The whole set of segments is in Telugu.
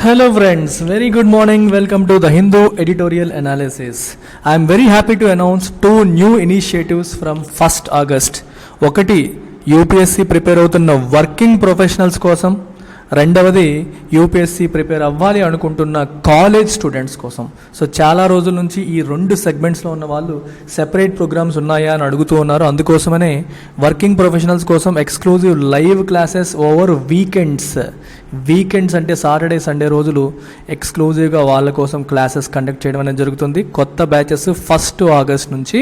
Hello friends, very good morning. Welcome to the Hindu editorial analysis. I am very happy to announce two new initiatives from 1st August. ఒకటి యూపీఎస్సీ ప్రిపేర్ అవుతున్న వర్కింగ్ ప్రొఫెషనల్స్ కోసం, రెండవది యూపీఎస్సీ ప్రిపేర్ అవ్వాలి అనుకుంటున్న కాలేజ్ స్టూడెంట్స్ కోసం. సో చాలా రోజుల నుంచి ఈ రెండు సెగ్మెంట్స్లో ఉన్న వాళ్ళు సెపరేట్ ప్రోగ్రామ్స్ ఉన్నాయా అని అడుగుతూ ఉన్నారు. అందుకోసమనే వర్కింగ్ ప్రొఫెషనల్స్ కోసం exclusive live classes over weekends అంటే సాటర్డే సండే రోజులు ఎక్స్క్లూజివ్గా వాళ్ళ కోసం క్లాసెస్ కండక్ట్ చేయడం అనేది జరుగుతుంది. కొత్త బ్యాచెస్ 1st ఆగస్ట్ నుంచి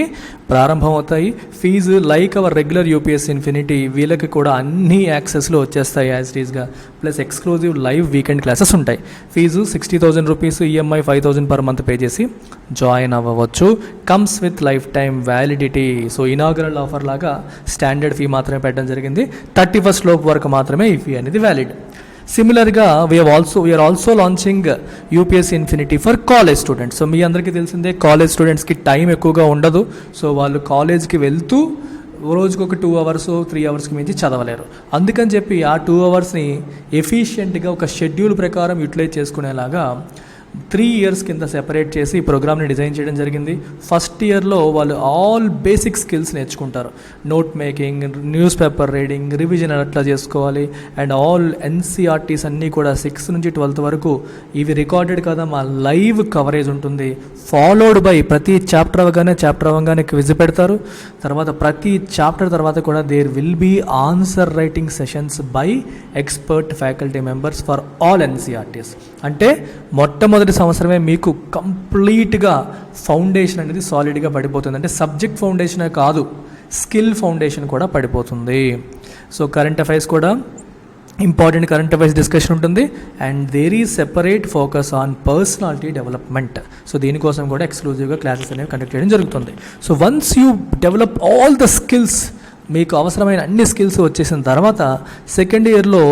ప్రారంభం అవుతాయి. Fees like our regular UPSC infinity వీళ్ళకి కూడా అన్ని యాక్సెస్లు వచ్చేస్తాయి యాజ్ టీజ్గా. Plus exclusive live weekend classes ఉంటాయి. Fees 60,000 rupees, EMI 5,000 per month pay చేసి జాయిన్ అవ్వవచ్చు. Comes with life time validity. So inaugural offer లాగా స్టాండర్డ్ ఫీ మాత్రమే పెట్టడం జరిగింది. 31st లోపు వరకు మాత్రమే ఈ ఫీ అనేది వ్యాలిడ్. సిమిలర్గా we're also launching UPSC infinity for college students. So మీ అందరికీ తెలిసిందే కాలేజ్ స్టూడెంట్స్కి టైం ఎక్కువగా ఉండదు. సో వాళ్ళు కాలేజ్కి వెళ్తూ రోజుకు ఒక 2 hours 3 hours మించి చదవలేరు. అందుకని చెప్పి ఆ 2 hours ఎఫిషియెంట్గా ఒక షెడ్యూల్ ప్రకారం యూటిలైజ్ చేసుకునేలాగా 3 years కింద సెపరేట్ చేసి ఈ ప్రోగ్రామ్ని డిజైన్ చేయడం జరిగింది. ఫస్ట్ ఇయర్లో వాళ్ళు ఆల్ బేసిక్ స్కిల్స్ నేర్చుకుంటారు. Note making, news paper reading, revision ఎట్లా చేసుకోవాలి అండ్ ఆల్ ఎన్సీఆర్టీస్ అన్నీ కూడా 6 నుంచి 12th వరకు ఇవి రికార్డెడ్ కదా మా లైవ్ కవరేజ్ ఉంటుంది. ఫాలోడ్ బై ప్రతి చాప్టర్ అవ్వగానే క్విజ్ పెడతారు. తర్వాత ప్రతి చాప్టర్ తర్వాత కూడా there will be answer writing sessions by expert faculty members for all NCERTs. అంటే మొట్టమొదటి సంవత్సరమే మీకు కంప్లీట్గా ఫౌండేషన్ అనేది సాలిడ్గా పడిపోతుంది. అంటే సబ్జెక్ట్ ఫౌండేషనే కాదు, స్కిల్ ఫౌండేషన్ కూడా పడిపోతుంది. సో కరెంట్ అఫైర్స్ కూడా ఇంపార్టెంట్ కరెంట్ అఫైర్స్ డిస్కషన్ ఉంటుంది and there is separate focus on personality development. So దీనికోసం కూడా ఎక్స్క్లూజివ్గా క్లాసెస్ అనేవి కండక్ట్ చేయడం జరుగుతుంది. So once you develop all the skills, మీకు అవసరమైన అన్ని స్కిల్స్ వచ్చేసిన తర్వాత సెకండ్ ఇయర్లో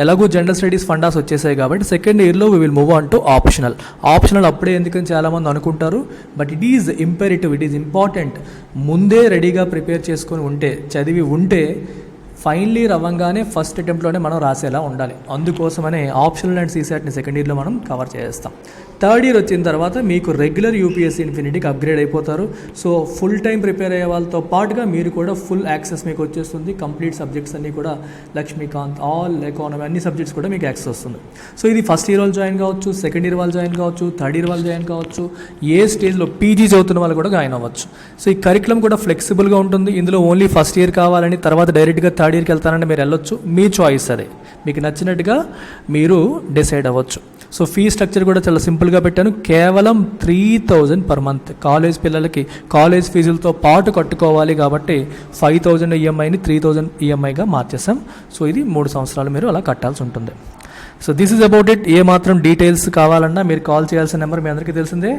ఎలాగో జనరల్ స్టడీస్ ఫండాస్ వచ్చేసాయి కాబట్టి సెకండ్ ఇయర్లో we will move on to optional అప్పుడే ఎందుకని చాలామంది అనుకుంటారు. But it is imperative, it is important. ముందే రెడీగా ప్రిపేర్ చేసుకొని ఉంటే, చదివి ఉంటే ఫైనల్ ఇయర్ అవ్వగానే ఫస్ట్ అటెంప్ట్లోనే మనం రాసేలా ఉండాలి. అందుకోసమనే ఆప్షనల్ అండ్ సీసాట్ని సెకండ్ ఇయర్లో మనం కవర్ చేస్తాం. థర్డ్ ఇయర్ వచ్చిన తర్వాత మీకు రెగ్యులర్ యూపీఎస్సీ ఇన్ఫినిటీకి అప్గ్రేడ్ అయిపోతారు. సో ఫుల్ టైం ప్రిపేర్ అయ్యే వాళ్ళతో పాటుగా మీరు కూడా ఫుల్ యాక్సెస్ మీకు వచ్చేస్తుంది. కంప్లీట్ సబ్జెక్ట్స్ అన్నీ కూడా లక్ష్మీకాంత్, ఆల్ ఎకానమీ అన్ని సబ్జెక్ట్స్ కూడా మీకు యాక్సెస్ వస్తుంది. సో ఇది ఫస్ట్ ఇయర్ వాళ్ళు జాయిన్ కావచ్చు, సెకండ్ ఇయర్ వాళ్ళు జాయిన్ కావచ్చు, థర్డ్ ఇయర్ వాళ్ళు జాయిన్ కావచ్చు, ఏ స్టేజ్లో పీజీ చదువుతున్న వాళ్ళు కూడా జాయిన్ అవ్వచ్చు. సో ఈ కరికులం కూడా ఫ్లెక్సిబుల్గా ఉంటుంది. ఇందులో ఓన్లీ ఫస్ట్ ఇయర్ కావాలని తర్వాత డైరెక్ట్గా థర్డ్ ఇయర్కి వెళ్తానంటే మీరు వెళ్ళొచ్చు. మీ చాయిస్ అదే, మీకు నచ్చినట్టుగా మీరు డిసైడ్ అవ్వచ్చు. సో ఫీ స్ట్రక్చర్ కూడా చాలా సింపుల్గా పెట్టాను. కేవలం 3,000 పర్ మంత్. కాలేజ్ పిల్లలకి కాలేజ్ ఫీజులతో పాటు కట్టుకోవాలి కాబట్టి 5,000 ఈఎంఐని 3,000 ఈఎంఐగా మార్చేసాం. సో ఇది 3 సంవత్సరాలు మీరు అలా కట్టాల్సి ఉంటుంది. So this is about it. ఏ మాత్రం డీటెయిల్స్ కావాలన్నా మీరు కాల్ చేయాల్సిన నెంబర్ మీ అందరికీ తెలిసిందే,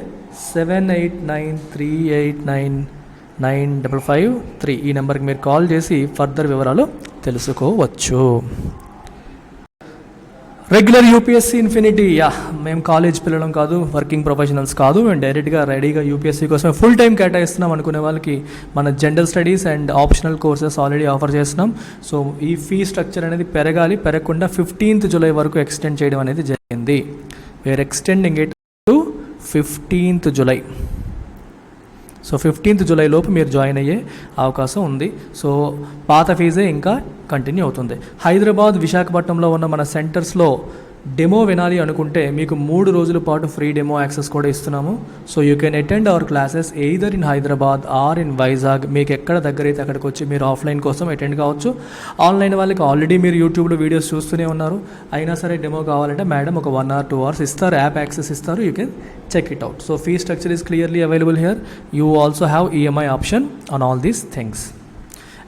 7893899553. ఈ నెంబర్కి మీరు కాల్ చేసి ఫర్దర్ వివరాలు తెలుసుకోవచ్చు. రెగ్యులర్ యూపీఎస్సీ ఇన్ఫినిటీ, మేము కాలేజ్ పిల్లలం కాదు, వర్కింగ్ ప్రొఫెషనల్స్ కాదు, మేము డైరెక్ట్గా రెడీగా యూపీఎస్సీ కోసమే ఫుల్ టైం కేటాయిస్తున్నాం అనుకునే వాళ్ళకి మన general studies and optional courses already offer చేస్తున్నాం. సో ఈ ఫీ స్ట్రక్చర్ అనేది పెరగకుండా 15th జూలై వరకు ఎక్స్టెండ్ చేయడం అనేది జరిగింది. We are extending it to 15th July. So 15th July లోపు మీరు జాయిన్ అయ్యే అవకాశం ఉంది. సో పాత ఫీజే ఇంకా కంటిన్యూ అవుతుంది. హైదరాబాద్, విశాఖపట్నంలో ఉన్న మన సెంటర్స్లో డెమో వినాలి అనుకుంటే మీకు 3 రోజుల పాటు ఫ్రీ డెమో యాక్సెస్ కూడా ఇస్తున్నాము. So you can attend our classes either in Hyderabad or in Vizag. మీకు ఎక్కడ దగ్గరైతే అక్కడికి వచ్చి మీరు ఆఫ్లైన్ కోసం అటెండ్ కావచ్చు. ఆన్లైన్ వాళ్ళకి ఆల్రెడీ మీరు యూట్యూబ్లో వీడియోస్ చూస్తూనే ఉన్నారు. అయినా సరే డెమో కావాలంటే మేడం ఒక 1 or 2 hours ఇస్తారు, యాప్ యాక్సెస్ ఇస్తారు. You can check it out. So fee structure is clearly available here. You also have EMI option on all these things.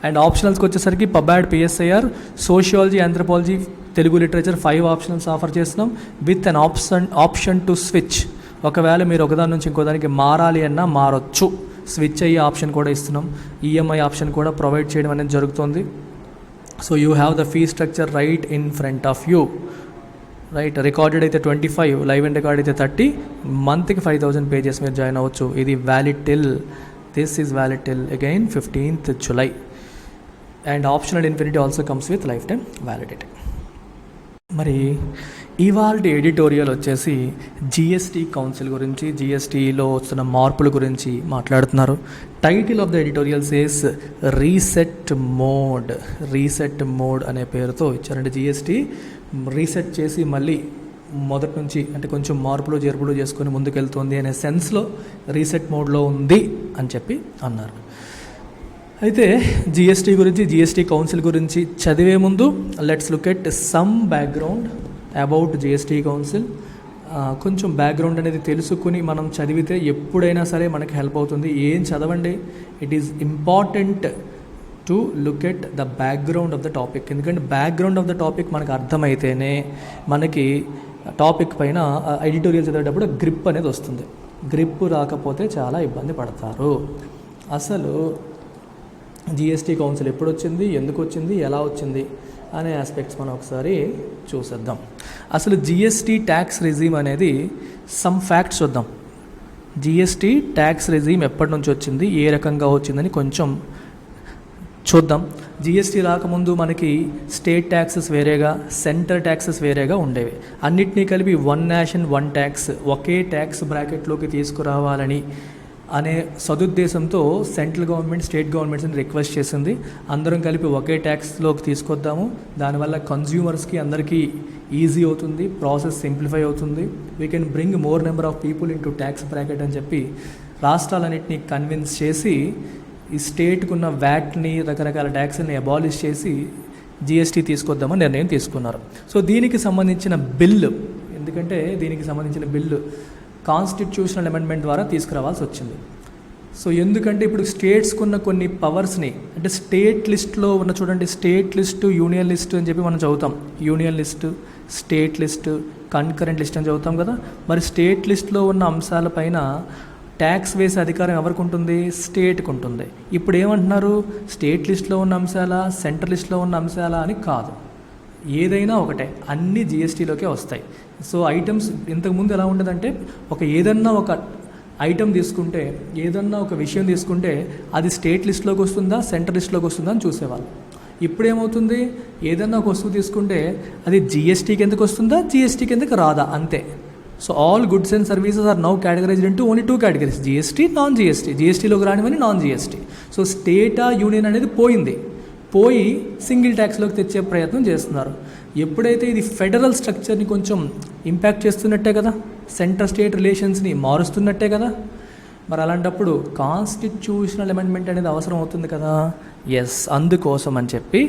And ఆప్షనల్స్కి వచ్చేసరికి PubAd, PSIR, sociology, anthropology, Telugu literature 5 optionals offer చేస్తున్నాం with an option to switch. ఒకవేళ మీరు ఒకదాని నుంచి ఇంకో దానికి మారాలి అన్నా మారొచ్చు, స్విచ్ అయ్యే ఆప్షన్ కూడా ఇస్తున్నాం. ఈఎంఐ ఆప్షన్ కూడా ప్రొవైడ్ చేయడం అనేది జరుగుతుంది. So you have the fee structure right in front of you. Right, recorded అయితే 25, లైవ్ అండ్ రికార్డ్ అయితే 30, మంత్కి 5,000 పే చేసి మీరు జాయిన్ అవ్వచ్చు. ఇది valid till again 15th July. And optional infinity also comes with life time validity. మరి ఇవాల్టి ఎడిటోరియల్ వచ్చేసి జిఎస్టీ కౌన్సిల్ గురించి, జిఎస్టీలో వస్తున్న మార్పుల గురించి మాట్లాడుతున్నారు. Title of the editorial says reset mode. Reset mode అనే పేరుతో ఇచ్చారంటే జిఎస్టీ రీసెట్ చేసి మళ్ళీ మొదటి నుంచి అంటే కొంచెం మార్పులు చేర్పులు చేసుకొని ముందుకెళ్తుంది అనే సెన్స్లో రీసెట్ మోడ్లో ఉంది అని చెప్పి అన్నారు. అయితే జిఎస్టీ గురించి, జిఎస్టీ కౌన్సిల్ గురించి చదివే ముందు let's look at some background about GST council. కొంచెం బ్యాక్గ్రౌండ్ అనేది తెలుసుకుని మనం చదివితే ఎప్పుడైనా సరే మనకి హెల్ప్ అవుతుంది. ఏం చదవండి, it is important to look at the background of the topic. ఎందుకంటే బ్యాక్గ్రౌండ్ ఆఫ్ ద టాపిక్ మనకు అర్థమైతేనే మనకి టాపిక్ పైన ఎడిటోరియల్ చదివేటప్పుడు గ్రిప్ అనేది వస్తుంది. గ్రిప్ రాకపోతే చాలా ఇబ్బంది పడతారు. అసలు జిఎస్టీ కౌన్సిల్ ఎప్పుడు వచ్చింది, ఎందుకు వచ్చింది, ఎలా వచ్చింది అనే ఆస్పెక్ట్స్ మనం ఒకసారి చూసేద్దాం. అసలు జిఎస్టీ ట్యాక్స్ రెజీమ్ అనేది సమ్ ఫ్యాక్ట్స్ చూద్దాం. జిఎస్టీ ట్యాక్స్ రెజీమ్ ఎప్పటి నుంచి వచ్చింది, ఏ రకంగా వచ్చిందని కొంచెం చూద్దాం. జిఎస్టీ రాకముందు మనకి స్టేట్ ట్యాక్సెస్ వేరేగా, సెంటర్ ట్యాక్సెస్ వేరేగా ఉండేవి. అన్నిటినీ కలిపి వన్ నేషన్ వన్ ట్యాక్స్, ఒకే ట్యాక్స్ బ్రాకెట్లోకి తీసుకురావాలని అనే సదుద్దేశంతో సెంట్రల్ గవర్నమెంట్ స్టేట్ గవర్నమెంట్స్ని రిక్వెస్ట్ చేసింది. అందరం కలిపి ఒకే ట్యాక్స్లోకి తీసుకొద్దాము, దానివల్ల కన్జ్యూమర్స్కి అందరికీ ఈజీ అవుతుంది, ప్రాసెస్ సింప్లిఫై అవుతుంది, we can bring more number of people in to tax bracket అని చెప్పి రాష్ట్రాలన్నింటినీ కన్విన్స్ చేసి ఈ స్టేట్కు ఉన్న వ్యాట్ని, రకరకాల ట్యాక్స్ని అబాలిష్ చేసి జిఎస్టీ తీసుకొద్దామని నిర్ణయం తీసుకున్నారు. సో దీనికి సంబంధించిన బిల్లు, ఎందుకంటే దీనికి సంబంధించిన బిల్లు కాన్స్టిట్యూషనల్ అమెండ్మెంట్ ద్వారా తీసుకురావాల్సి వచ్చింది. సో ఎందుకంటే ఇప్పుడు స్టేట్స్కి ఉన్న కొన్ని పవర్స్ని, అంటే స్టేట్ లిస్ట్లో ఉన్న చూడండి, స్టేట్ లిస్టు, యూనియన్ లిస్టు అని చెప్పి మనం చదువుతాం. Union list, state list, concurrent list అని చదువుతాం కదా. మరి స్టేట్ లిస్ట్లో ఉన్న అంశాలపైన ట్యాక్స్ వేసే అధికారం ఎవరికి ఉంటుంది, స్టేట్కి ఉంటుంది. ఇప్పుడు ఏమంటున్నారు, స్టేట్ లిస్ట్లో ఉన్న అంశాల, సెంట్రల్ లిస్ట్లో ఉన్న అంశాల అని కాదు, ఏదైనా ఒకటే, అన్ని జిఎస్టీలోకే వస్తాయి. సో ఐటమ్స్ ఇంతకుముందు ఎలా ఉండదంటే ఏదన్నా ఒక ఐటమ్ తీసుకుంటే, ఏదన్నా ఒక విషయం తీసుకుంటే అది స్టేట్ లిస్ట్లోకి వస్తుందా, సెంట్రల్ లిస్ట్లోకి వస్తుందా అని చూసేవాళ్ళు. ఇప్పుడు ఏమవుతుంది, ఏదన్నా ఒక వస్తువు తీసుకుంటే అది జిఎస్టీకి ఎందుకు వస్తుందా, జిఎస్టీకి ఎందుకు రాదా, అంతే. So all goods and services are now categorised into only two categories, GST, non GST. జిఎస్టీలోకి రానివని నాన్ జిఎస్టీ. సో స్టేటా యూనియన్ అనేది పోయి సింగిల్ ట్యాక్స్లోకి తెచ్చే ప్రయత్నం చేస్తున్నారు. ఎప్పుడైతే ఇది ఫెడరల్ స్ట్రక్చర్ని కొంచెం ఇంపాక్ట్ చేస్తున్నట్టే కదా, సెంటర్ స్టేట్ రిలేషన్స్ని మారుస్తున్నట్టే కదా. మరి అలాంటప్పుడు కాన్స్టిట్యూషనల్ అమెండ్మెంట్ అనేది అవసరం అవుతుంది కదా. ఎస్, అందుకోసం అని చెప్పి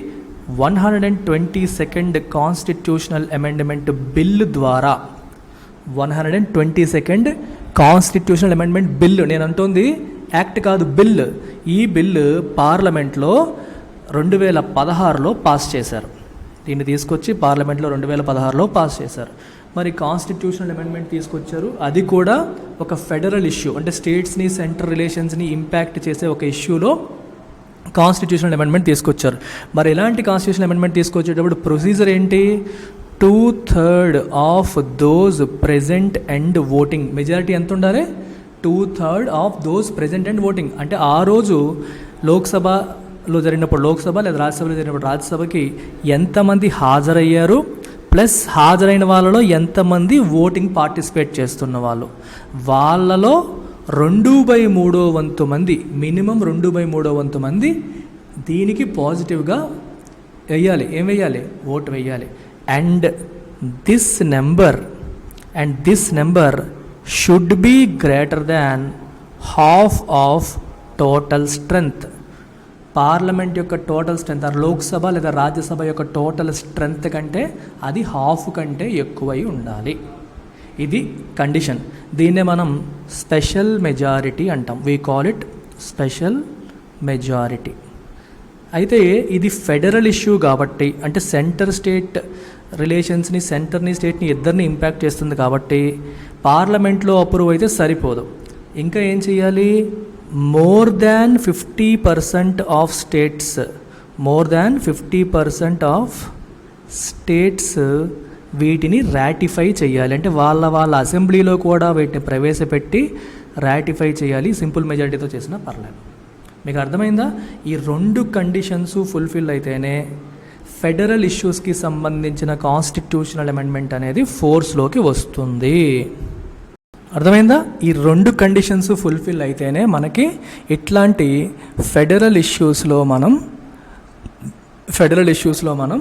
122nd కాన్స్టిట్యూషనల్ అమెండ్మెంట్ బిల్లు ద్వారా 122nd కాన్స్టిట్యూషనల్ అమెండ్మెంట్ బిల్లు, నేను అంటోంది యాక్ట్ కాదు, బిల్లు. ఈ బిల్లు పార్లమెంట్లో 2016లో పాస్ చేశారు. దీన్ని తీసుకొచ్చి పార్లమెంట్లో 2016లో పాస్ చేశారు. మరి కాన్స్టిట్యూషనల్ అమెండ్మెంట్ తీసుకొచ్చారు, అది కూడా ఒక ఫెడరల్ ఇష్యూ, అంటే స్టేట్స్ని సెంట్రల్ రిలేషన్స్ని ఇంపాక్ట్ చేసే ఒక ఇష్యూలో కాన్స్టిట్యూషనల్ అమెండ్మెంట్ తీసుకొచ్చారు. మరి ఎలాంటి కాన్స్టిట్యూషనల్ అమెండ్మెంట్ తీసుకొచ్చేటప్పుడు ప్రొసీజర్ ఏంటి, 2/3 of those present and voting. Majority ఎంత ఉండాలి, 2/3 of those present and voting. అంటే ఆ రోజు లోక్సభలో జరిగినప్పుడు లోక్సభ, లేదా రాజ్యసభలో జరిగినప్పుడు రాజ్యసభకి ఎంతమంది హాజరయ్యారు, ప్లస్ హాజరైన వాళ్ళలో ఎంతమంది ఓటింగ్ పార్టిసిపేట్ చేస్తున్న వాళ్ళలో 2/3 వంతు మంది, మినిమం 2/3 వంతు మంది దీనికి పాజిటివ్గా వేయాలి. ఏం వేయాలి, ఓటు వేయాలి. And this number should be greater than half of total strength. Parliament యొక్క టోటల్ స్ట్రెంగ్త్, లోక్సభ లేదా రాజ్యసభ యొక్క టోటల్ స్ట్రెంగ్త్ కంటే అది హాఫ్ కంటే ఎక్కువై ఉండాలి. ఇది కండిషన్. దీన్నే మనం స్పెషల్ మెజారిటీ అంటాం. We call it special majority. అయితే ఇది ఫెడరల్ ఇష్యూ కాబట్టి, అంటే సెంటర్ స్టేట్ రిలేషన్స్ని, సెంటర్ని స్టేట్ని ఇద్దరిని ఇంపాక్ట్ చేస్తుంది కాబట్టి పార్లమెంట్లో అప్రూవ్ అయితే సరిపోదు. ఇంకా ఏం చేయాలి, more than 50% of states, more than 50% of states వీటిని రాటిఫై చేయాలి. అంటే వాళ్ళ అసెంబ్లీలో కూడా వీటిని ప్రవేశపెట్టి రాటిఫై చేయాలి. సింపుల్ మెజారిటీతో చేసినా పర్లేదు. మీకు అర్థమైందా? ఈ 2 కండిషన్స్ ఫుల్ఫిల్ అయితేనే ఫెడరల్ ఇష్యూస్కి సంబంధించిన కాన్స్టిట్యూషనల్ అమెండ్మెంట్ అనేది ఫోర్స్లోకి వస్తుంది. అర్థమైందా? ఈ 2 కండిషన్స్ ఫుల్ఫిల్ అయితేనే మనకి ఇట్లాంటి ఫెడరల్ ఇష్యూస్లో మనం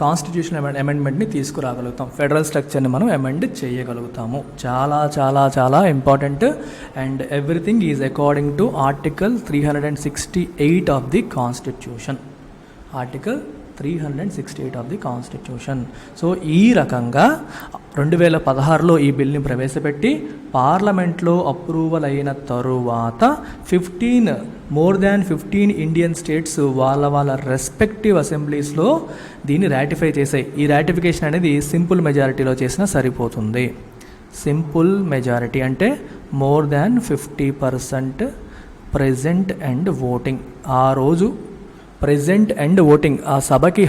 కాన్స్టిట్యూషనల్ అమెండ్మెంట్ని తీసుకురాగలుగుతాం. ఫెడరల్ స్ట్రక్చర్ని మనం అమెండ్ చేయగలుగుతాము. చాలా చాలా చాలా important. And everything is according to article 368 of the constitution. Article 368 of the constitution. So ఈ రకంగా 2016లో ఈ బిల్ని ప్రవేశపెట్టి పార్లమెంట్లో అప్రూవల్ అయిన తరువాత 15 ఇండియన్ స్టేట్స్ వాళ్ళ రెస్పెక్టివ్ అసెంబ్లీస్లో దీన్ని రాటిఫై చేసాయి. ఈ రాటిఫికేషన్ అనేది సింపుల్ మెజారిటీలో చేసినా సరిపోతుంది. సింపుల్ మెజారిటీ అంటే more than 50% present and voting. ఆ రోజు ప్రెజెంట్ అండ్ ఓటింగ్ ఆ సభకి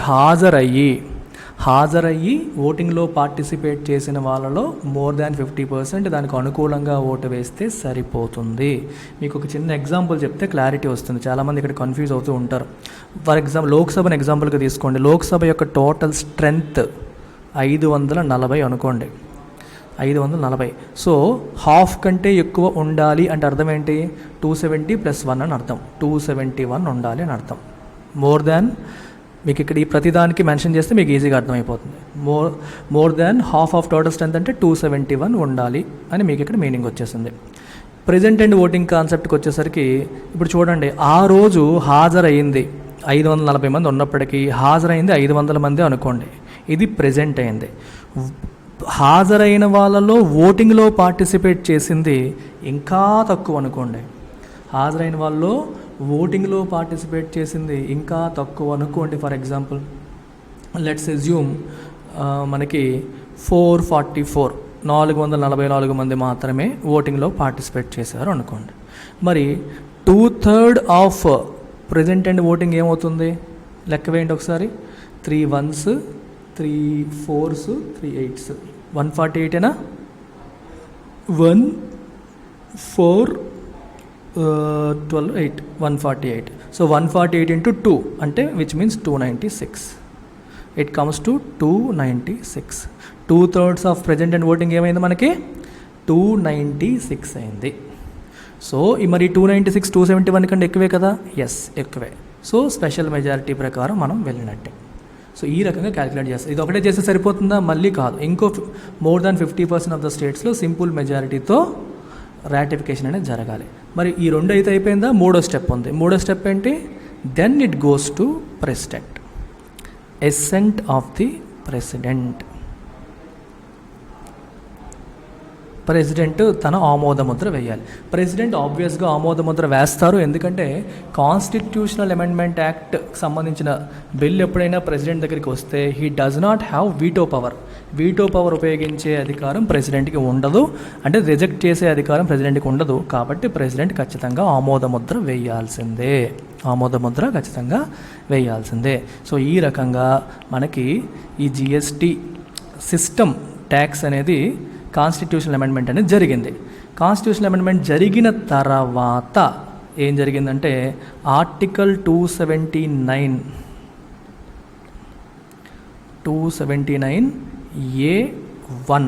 హాజరయ్యి ఓటింగ్లో పార్టిసిపేట్ చేసిన వాళ్ళలో మోర్ దాన్ 50% దానికి అనుకూలంగా ఓటు వేస్తే సరిపోతుంది. మీకు ఒక చిన్న ఎగ్జాంపుల్ చెప్తే క్లారిటీ వస్తుంది. చాలామంది ఇక్కడ కన్ఫ్యూజ్ అవుతూ ఉంటారు. ఫర్ ఎగ్జాంపుల్ లోక్సభను ఎగ్జాంపుల్గా తీసుకోండి. లోక్సభ యొక్క టోటల్ స్ట్రెంగ్త్ 540 అనుకోండి. 540. సో హాఫ్ కంటే ఎక్కువ ఉండాలి అంటే అర్థం ఏంటి? 270 + 1 అని అర్థం. 271 ఉండాలి అని అర్థం. మోర్ దాన్, మీకు ఇక్కడ ఈ ప్రతిదానికి మెన్షన్ చేస్తే మీకు ఈజీగా అర్థమైపోతుంది. More than half of total strength అంటే 271 ఉండాలి అని మీకు ఇక్కడ మీనింగ్ వచ్చేసింది. ప్రెజెంట్ అండ్ ఓటింగ్ కాన్సెప్ట్కి వచ్చేసరికి ఇప్పుడు చూడండి, ఆ రోజు హాజరైంది 540 మంది ఉన్నప్పటికీ హాజరైంది 500 మంది అనుకోండి. ఇది ప్రెజెంట్ అయింది. హాజరైన వాళ్ళలో ఓటింగ్లో పార్టిసిపేట్ చేసింది ఇంకా తక్కువ అనుకోండి. హాజరైన వాళ్ళలో ఓటింగ్లో పార్టిసిపేట్ చేసింది ఇంకా తక్కువ అనుకోండి. ఫర్ ఎగ్జాంపుల్ లెట్స్ అజ్యూమ్ మనకి 444 మంది మాత్రమే ఓటింగ్లో పార్టిసిపేట్ చేశారు అనుకోండి. మరి 2/3 ఆఫ్ ప్రెజెంట్ అండ్ ఓటింగ్ ఏమవుతుంది? లెక్క వేయండి ఒకసారి. 3 1s 3 4s 3 8s 148ఏనా? 1 4 12 8 148. So 148 into 2 అంటే which means 296. It comes to 296. 2/3 of present and voting ఏమైంది మనకి? 296 అయింది. సో మరి 296 271 కంటే ఎక్కువే కదా? ఎస్, ఎక్కువే. సో స్పెషల్ మెజారిటీ ప్రకారం మనం వెళ్ళినట్టే. సో ఈ రకంగా క్యాలిక్యులేట్ చేస్తాం. ఇది ఒకటే చేస్తే సరిపోతుందా? మళ్ళీ కాదు. ఇంకో మోర్ దాన్ 50% ఆఫ్ ద స్టేట్స్లో సింపుల్ మెజారిటీతో రాటిఫికేషన్ అనేది జరగాలి. మరి ఈ 2 అయితే అయిపోయిందా? 3వ స్టెప్ ఉంది. 3వ స్టెప్ ఏంటి? Then it goes to president. Assent of the president. President తన ఆమోదముద్ర వేయాలి. ప్రెసిడెంట్ ఆబ్వియస్గా ఆమోదముద్ర వేస్తారు. ఎందుకంటే కాన్స్టిట్యూషనల్ అమెండ్మెంట్ యాక్ట్ సంబంధించిన బిల్ ఎప్పుడైనా ప్రెసిడెంట్ దగ్గరికి వస్తే he does not have veto power. Veto power ఉపయోగించే అధికారం ప్రెసిడెంట్కి ఉండదు. అంటే రిజెక్ట్ చేసే అధికారం ప్రెసిడెంట్కి ఉండదు. కాబట్టి ప్రెసిడెంట్ ఖచ్చితంగా ఆమోదముద్ర వేయాల్సిందే. సో ఈ రకంగా మనకి ఈ జిఎస్టీ సిస్టమ్ ట్యాక్స్ అనేది కాన్స్టిట్యూషనల్ అమెండ్మెంట్ అనేది జరిగింది. కాన్స్టిట్యూషనల్ అమెండ్మెంట్ జరిగిన తర్వాత ఏం జరిగిందంటే ఆర్టికల్ 279A1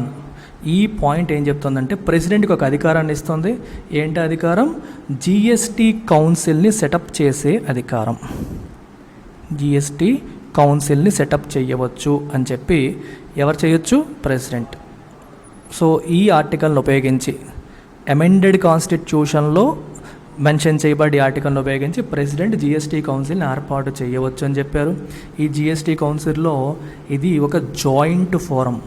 ఈ పాయింట్ ఏం చెప్తుందంటే ప్రెసిడెంట్కి ఒక అధికారాన్ని ఇస్తుంది. ఏంటి అధికారం? జిఎస్టీ కౌన్సిల్ని సెటప్ చేసే అధికారం. జిఎస్టీ కౌన్సిల్ని సెటప్ చేయవచ్చు అని చెప్పి ఎవరు చేయొచ్చు? ప్రెసిడెంట్. సో ఈ ఆర్టికల్ని ఉపయోగించి అమెండెడ్ కాన్స్టిట్యూషన్లో మెన్షన్ చేయబడి ఆర్టికల్ని ఉపయోగించి ప్రెసిడెంట్ జిఎస్టీ కౌన్సిల్ని ఏర్పాటు చేయవచ్చు అని చెప్పారు. ఈ జిఎస్టీ కౌన్సిల్లో ఇది ఒక జాయింట్ ఫోరం.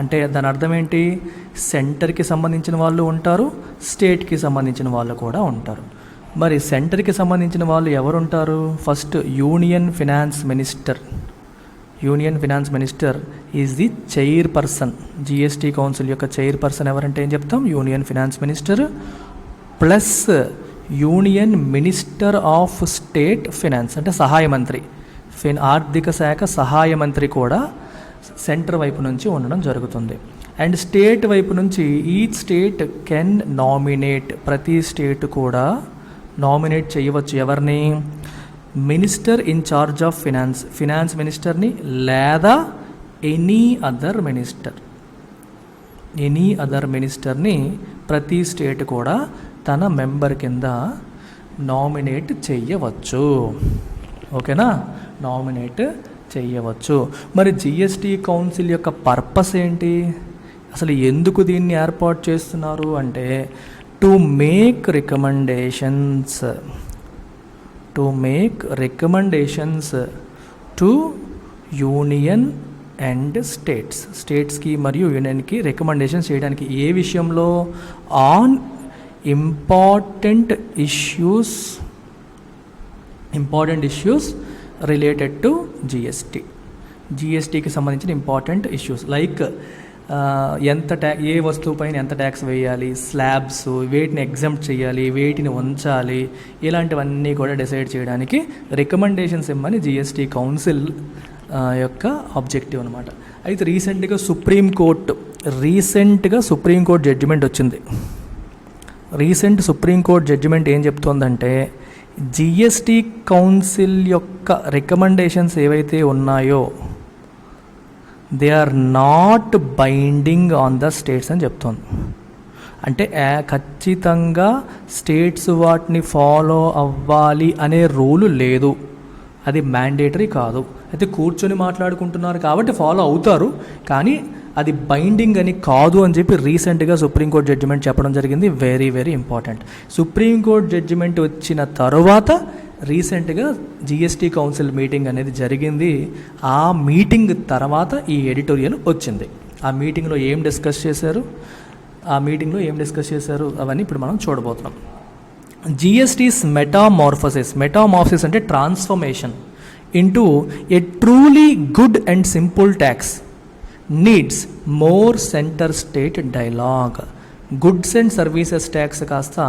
అంటే దాని అర్థం ఏంటి? సెంటర్కి సంబంధించిన వాళ్ళు ఉంటారు, స్టేట్కి సంబంధించిన వాళ్ళు కూడా ఉంటారు. మరి సెంటర్కి సంబంధించిన వాళ్ళు ఎవరు ఉంటారు? First union finance minister is the chairperson. GST council యొక్క చైర్పర్సన్ ఎవరంటే ఏం చెప్తాం? Union finance minister plus union minister of state finance అంటే సహాయ మంత్రి, ఆర్థిక శాఖ సహాయ మంత్రి కూడా సెంటర్ వైపు నుంచి ఉండడం జరుగుతుంది. అండ్ స్టేట్ వైపు నుంచి ఈచ్ స్టేట్ కెన్ నామినేట్, ప్రతి స్టేట్ కూడా నామినేట్ చేయవచ్చు. ఎవరిని? Minister in charge of finance మినిస్టర్ని లేదా ఎనీ అదర్ మినిస్టర్ని ప్రతి స్టేట్ కూడా తన మెంబర్ కింద నామినేట్ చెయ్యవచ్చు. ఓకేనా, నామినేట్ చెయ్యవచ్చు. మరి జిఎస్టీ కౌన్సిల్ యొక్క పర్పస్ ఏంటి, అసలు ఎందుకు దీన్ని ఏర్పాటు చేస్తున్నారు అంటే to make recommendations to union and స్టేట్స్కి మరియు యూనియన్కి రికమెండేషన్స్ చేయడానికి ఏ విషయంలో, on important issues related to జిఎస్టీకి సంబంధించిన ఇంపార్టెంట్ ఇష్యూస్ లైక్ ఏ వస్తువు పైన ఎంత ట్యాక్స్ వేయాలి, స్లాబ్స్, వేటిని ఎగ్జామ్ట్ చేయాలి, వేటిని ఉంచాలి, ఇలాంటివన్నీ కూడా డిసైడ్ చేయడానికి రికమెండేషన్స్ ఇమ్మని జిఎస్టీ కౌన్సిల్ యొక్క ఆబ్జెక్టివ్ అనమాట. అయితే రీసెంట్గా సుప్రీంకోర్టు జడ్జిమెంట్ వచ్చింది. సుప్రీంకోర్టు జడ్జిమెంట్ ఏం చెప్తోందంటే జిఎస్టీ కౌన్సిల్ యొక్క రికమెండేషన్స్ ఏవైతే ఉన్నాయో they are not binding on the states అని చెప్తోంది. అంటే ఖచ్చితంగా స్టేట్స్ వాటిని ఫాలో అవ్వాలి అనే రూలు లేదు, అది మ్యాండేటరీ కాదు. అయితే కూర్చొని మాట్లాడుకుంటున్నారు కాబట్టి ఫాలో అవుతారు, కానీ అది బైండింగ్ అని కాదు అని చెప్పి రీసెంట్గా సుప్రీంకోర్టు జడ్జిమెంట్ చెప్పడం జరిగింది. Very very important. Supreme Court judgment వచ్చిన తర్వాత రీసెంట్గా జిఎస్టీ కౌన్సిల్ మీటింగ్ అనేది జరిగింది. ఆ మీటింగ్ తర్వాత ఈ ఎడిటోరియల్ వచ్చింది. ఆ మీటింగ్లో ఏం డిస్కస్ చేశారు అవన్నీ ఇప్పుడు మనం చూడబోతున్నాం. జిఎస్టీస్ మెటామార్ఫసిస్ అంటే transformation into A truly good and simple tax needs more centre state dialogue. Goods and services tax కాస్త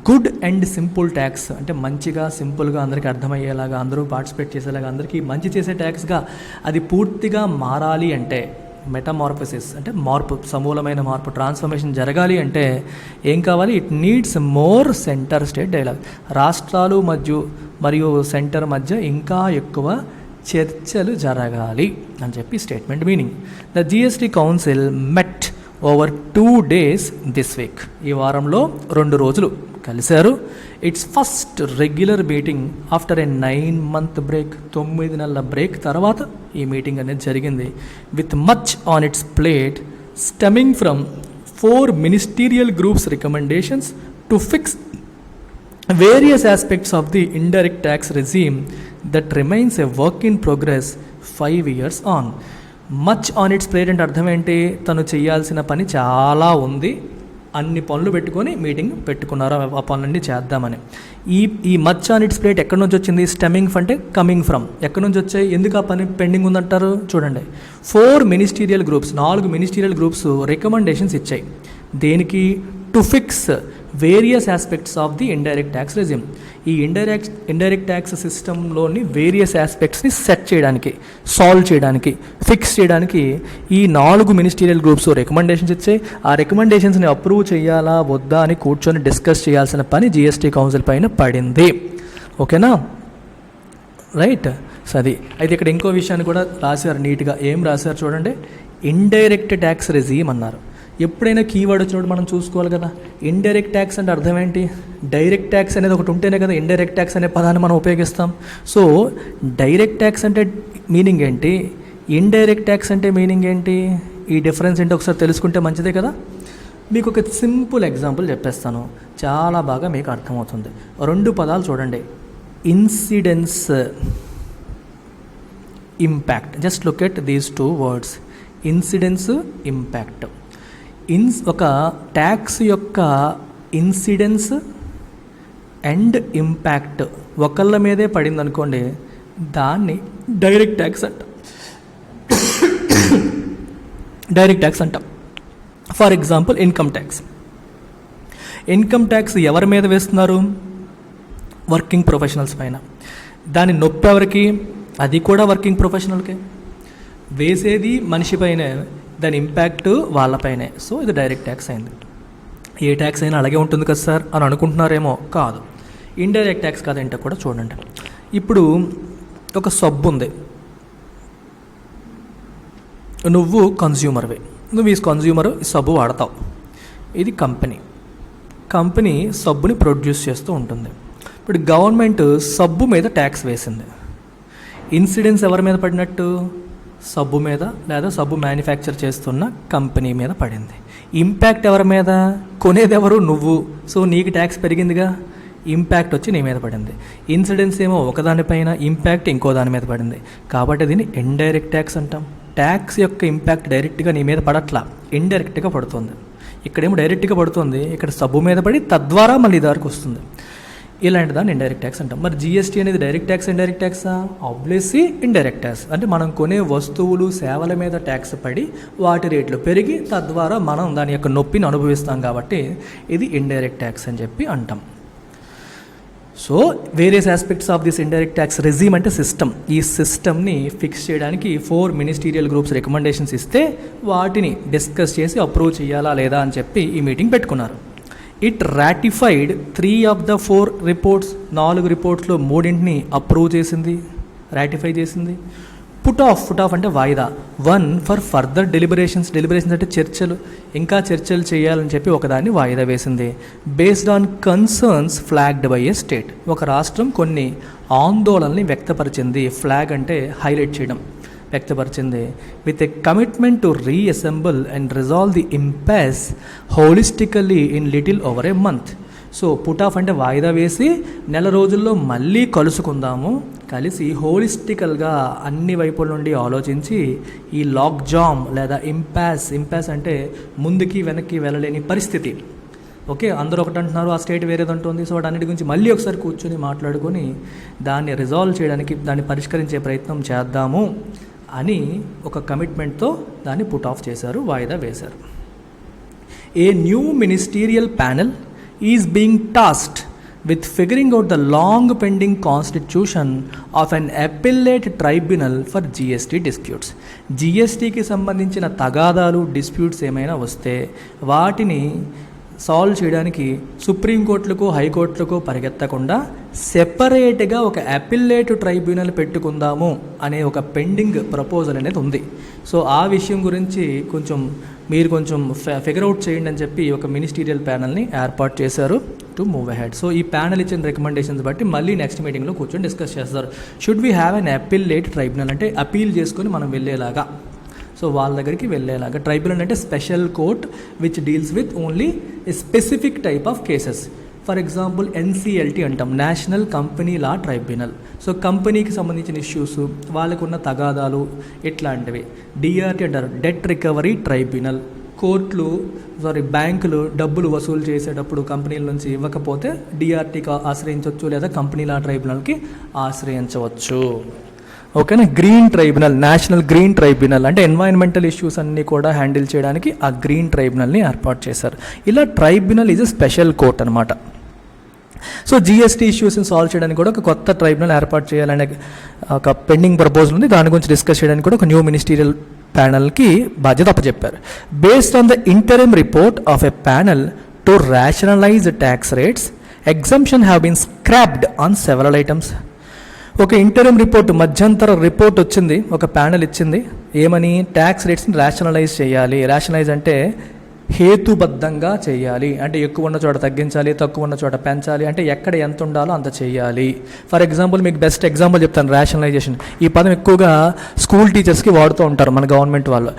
గుడ్ అండ్ సింపుల్ ట్యాక్స్ అంటే మంచిగా సింపుల్గా అందరికీ అర్థమయ్యేలాగా, అందరూ పార్టిసిపేట్ చేసేలాగా, అందరికీ మంచి చేసే ట్యాక్స్గా అది పూర్తిగా మారాలి అంటే మెటామార్ఫసిస్ అంటే సమూలమైన మార్పు, ట్రాన్స్ఫర్మేషన్ జరగాలి అంటే ఏం కావాలి? It needs more centre state dialogue. రాష్ట్రాలు మరియు సెంటర్ మధ్య ఇంకా ఎక్కువ చర్చలు జరగాలి అని చెప్పి statement meaning. The GST council met over 2 days this week. ఈ వారంలో 2 రోజులు కలిశారు. It's first regular meeting after a 9-month break. 9 నెలల బ్రేక్ తర్వాత ఈ మీటింగ్ అనేది జరిగింది. With much on its plate stemming from 4 ministerial groups recommendations to fix various aspects of the indirect tax regime that remains a work in progress 5 years on. Much on its plate అంటే అర్థం ఏంటి? తను చేయాల్సిన పని చాలా ఉంది, అన్ని పనులు పెట్టుకొని మీటింగ్ పెట్టుకున్నారు ఆ పనులన్నీ చేద్దామని. ఈ మచ్ ఆన్ ఇట్స్ ప్లేట్ ఎక్కడి నుంచి వచ్చింది? స్టెమింగ్ అంటే కమింగ్ ఫ్రమ్. ఎక్కడి నుంచి వచ్చాయి? ఎందుకు ఆ పని పెండింగ్ ఉందంటారు? చూడండి, 4 ministerial groups, 4 ministerial groups recommendations ఇచ్చాయి. దేనికి? To fix various aspects of the indirect tax resume. ఈ ఇండైరెక్ట్ ట్యాక్స్ సిస్టంలోని వేరియస్ ఆస్పెక్ట్స్ని సెట్ చేయడానికి, సాల్వ్ చేయడానికి, ఫిక్స్ చేయడానికి ఈ 4 ministerial groups రికమెండేషన్స్ ఇచ్చాయి. ఆ రికమెండేషన్స్ని అప్రూవ్ చేయాలా వద్దా అని కూర్చొని డిస్కస్ చేయాల్సిన పని జిఎస్టీ కౌన్సిల్ పైన పడింది. ఓకేనా, రైట్. సో అది అయితే ఇక్కడ ఇంకో విషయాన్ని కూడా రాశారు నీట్గా. ఏం రాశారు చూడండి, ఇండైరెక్ట్ ట్యాక్స్ రెజ్యూమ్ అన్నారు. ఎప్పుడైనా కీవర్డ్ వచ్చినప్పుడు మనం చూసుకోవాలి కదా. ఇండైరెక్ట్ ట్యాక్స్ అంటే అర్థం ఏంటి? డైరెక్ట్ ట్యాక్స్ అనేది ఒకటి ఉంటేనే కదా ఇండైరెక్ట్ ట్యాక్స్ అనే పదాన్ని మనం ఉపయోగిస్తాం. సో డైరెక్ట్ ట్యాక్స్ అంటే మీనింగ్ ఏంటి, ఇండైరెక్ట్ ట్యాక్స్ అంటే మీనింగ్ ఏంటి, ఈ డిఫరెన్స్ ఏంటో ఒకసారి తెలుసుకుంటే మంచిదే కదా. మీకు ఒక సింపుల్ ఎగ్జాంపుల్ చెప్పేస్తాను, చాలా బాగా మీకు అర్థమవుతుంది. 2 పదాలు చూడండి, incidence, impact. Just look at these 2 words, incidence, impact. ఒక ట్యాక్స్ యొక్క ఇన్సిడెన్స్ అండ్ ఇంపాక్ట్ ఒకళ్ళ మీదే పడింది అనుకోండి, దాన్ని డైరెక్ట్ ట్యాక్స్ అంటాం. ఫర్ ఎగ్జాంపుల్ ఇన్కమ్ ట్యాక్స్ ఎవరి మీద వేస్తున్నారు? వర్కింగ్ ప్రొఫెషనల్స్ పైన. దాని నొప్పి ఎవరికి? అది కూడా వర్కింగ్ ప్రొఫెషనల్కే. వేసేది మనిషి పైనే, దాని ఇంపాక్ట్ వాళ్ళపైనే. సో ఇది డైరెక్ట్ ట్యాక్స్ అయింది. ఏ ట్యాక్స్ అయినా అలాగే ఉంటుంది కదా సార్ అని అనుకుంటున్నారేమో, కాదు. ఇండైరెక్ట్ ట్యాక్స్ కాదంటే కూడా చూడండి. ఇప్పుడు ఒక సబ్బు ఉంది, నువ్వు కన్జ్యూమర్వే, నువ్వు ఈ కన్జ్యూమర్ సబ్బు వాడతావు. ఇది కంపెనీ సబ్బుని ప్రొడ్యూస్ చేస్తూ ఉంటుంది. ఇప్పుడు గవర్నమెంట్ సబ్బు మీద ట్యాక్స్ వేసింది. ఇన్సిడెన్స్ ఎవరి మీద పడినట్టు? సబ్బు మీద లేదా సబ్బు మ్యానుఫ్యాక్చర్ చేస్తున్న కంపెనీ మీద పడింది. ఇంపాక్ట్ ఎవరి మీద? కొనేది ఎవరు? నువ్వు. సో నీకు ట్యాక్స్ పెరిగిందిగా, ఇంపాక్ట్ వచ్చి నీ మీద పడింది. ఇన్సిడెన్స్ ఏమో ఒకదానిపైన, ఇంపాక్ట్ ఇంకో దాని మీద పడింది. కాబట్టి దీన్ని ఇండైరెక్ట్ ట్యాక్స్ అంటాం. ట్యాక్స్ యొక్క ఇంపాక్ట్ డైరెక్ట్గా నీ మీద పడట్లా, ఇండైరెక్ట్గా పడుతుంది. ఇక్కడేమో డైరెక్ట్గా పడుతుంది, ఇక్కడ సబ్బు మీద పడి తద్వారా మళ్ళీ దారికి వస్తుంది. ఇలాంటి దాన్ని ఇండైరెక్ట్ ట్యాక్స్ అంటాం. మరి జిఎస్టీ అనేది డైరెక్ట్ ట్యాక్స్, ఇండైరెక్ట్ ట్యాక్సా? Obviously indirect tax. అంటే మనం కొనే వస్తువులు సేవల మీద ట్యాక్స్ పడి వాటి రేట్లు పెరిగి తద్వారా మనం దాని యొక్క నొప్పిని అనుభవిస్తాం. కాబట్టి ఇది ఇండైరెక్ట్ ట్యాక్స్ అని చెప్పి అంటాం. So various aspects of this indirect tax regime అంటే సిస్టమ్. ఈ సిస్టమ్ని ఫిక్స్ చేయడానికి 4 మినిస్టీరియల్ గ్రూప్స్ రికమెండేషన్స్ ఇస్తే వాటిని డిస్కస్ చేసి అప్రూవ్ చేయాలా లేదా అని చెప్పి ఈ మీటింగ్ పెట్టుకున్నారు. It ratified 3 of the 4 reports. 4 రిపోర్ట్స్లో 3ని అప్రూవ్ చేసింది, రాటిఫై చేసింది. పుట్ ఆఫ్ అంటే వాయిదా. 1 ఫర్ ఫర్దర్ డెలిబరేషన్స్ అంటే చర్చలు, ఇంకా చర్చలు చేయాలని చెప్పి ఒకదాన్ని వాయిదా వేసింది. Based on concerns flagged by a state. ఒక రాష్ట్రం కొన్ని ఆందోళనని వ్యక్తపరిచింది. ఫ్లాగ్ అంటే హైలైట్ చేయడం, వ్యక్తపరిచింది. With a commitment to reassemble and resolve the impasse holistically in little over a month. So put off అంటే వాయిదా వేసి నెల రోజుల్లో మళ్ళీ కలుసుకుందాము, కలిసి హోలిస్టికల్గా అన్ని వైపుల నుండి ఆలోచించి ఈ లాక్ జామ్ లేదా ఇంపాస్ అంటే ముందుకి వెనక్కి వెళ్ళలేని పరిస్థితి. ఓకే, అందరూ ఒకటి అంటున్నారు, ఆ స్టేట్ వేరేది ఉంటుంది. సో వాటన్నిటి గురించి మళ్ళీ ఒకసారి కూర్చొని మాట్లాడుకొని దాన్ని రిజాల్వ్ చేయడానికి, దాన్ని పరిష్కరించే ప్రయత్నం చేద్దాము అని ఒక కమిట్మెంట్తో దాన్ని పుట్ ఆఫ్ చేశారు, వాయిదా వేశారు. A new ministerial panel is being tasked with figuring out the long pending constitution of an appellate tribunal for GST disputes. GSTకి సంబంధించిన తగాదాలు, డిస్ప్యూట్స్ ఏమైనా వస్తే వాటిని సాల్వ్ చేయడానికి సుప్రీంకోర్టులకు, హైకోర్టులకు పరిగెత్తకుండా సెపరేట్గా ఒక అపిల్లేట్ ట్రైబ్యునల్ పెట్టుకుందాము అనే ఒక పెండింగ్ ప్రపోజల్ అనేది ఉంది. సో ఆ విషయం గురించి మీరు కొంచెం ఫిగర్ అవుట్ చేయండి అని చెప్పి ఒక మినిస్టీరియల్ ప్యానల్ని ఏర్పాటు చేశారు టు మూవ్ అహెడ్. సో ఈ ప్యానల్ ఇచ్చిన రికమెండేషన్స్ బట్టి మళ్ళీ నెక్స్ట్ మీటింగ్లో కూర్చొని డిస్కస్ చేస్తారు. Should we have an appellate tribunal అంటే అపీల్ చేసుకొని మనం వెళ్ళేలాగా, సో వాళ్ళ దగ్గరికి వెళ్ళేలాగా. ట్రైబ్యునల్ అంటే special court which deals with only a specific type of cases. For example NCLT అంటాం, national company law tribunal. So కంపెనీకి సంబంధించిన ఇష్యూస్, వాళ్ళకున్న తగాదాలు ఇట్లాంటివి. DRT అంటారు, డెట్ రికవరీ ట్రైబ్యునల్. బ్యాంకులు డబ్బులు వసూలు చేసేటప్పుడు కంపెనీల నుంచి ఇవ్వకపోతే DRTకి ఆశ్రయించవచ్చు లేదా కంపెనీ లా ట్రైబ్యునల్కి ఆశ్రయించవచ్చు. ఓకేనా. Green tribunal, national green tribunal అంటే ఎన్వైరన్మెంటల్ ఇష్యూస్ అన్నీ కూడా హ్యాండిల్ చేయడానికి ఆ గ్రీన్ ట్రైబ్యునల్ని ఏర్పాటు చేశారు. ఇలా tribunal is a special court అనమాట. సో GST ఇష్యూస్ని సాల్వ్ చేయడానికి కూడా ఒక కొత్త ట్రైబ్యునల్ ఏర్పాటు చేయాలనే ఒక పెండింగ్ ప్రపోజల్ ఉంది. దాని గురించి డిస్కస్ చేయడానికి కూడా ఒక న్యూ మినిస్టీరియల్ ప్యానల్కి బాధ్యత అప్పచెప్పారు. Based on the interim report of a panel to rationalise tax rates, exemption have been scrapped on several items. ఒక ఇంటరిమ్ రిపోర్ట్, మధ్యంతర రిపోర్ట్ వచ్చింది, ఒక ప్యానల్ ఇచ్చింది. ఏమని? ట్యాక్స్ రేట్స్ని రేషనలైజ్ చేయాలి. రేషనలైజ్ అంటే హేతుబద్ధంగా చేయాలి, అంటే ఎక్కువ ఉన్న చోట తగ్గించాలి, తక్కువ ఉన్న చోట పెంచాలి, అంటే ఎక్కడ ఎంత ఉండాలో అంత చేయాలి. ఫర్ ఎగ్జాంపుల్ మీకు బెస్ట్ ఎగ్జాంపుల్ చెప్తాను, రేషనలైజేషన్. ఈ పదం ఎక్కువగా స్కూల్ టీచర్స్కి వాడుతూ ఉంటారు మన గవర్నమెంట్ వాళ్ళు.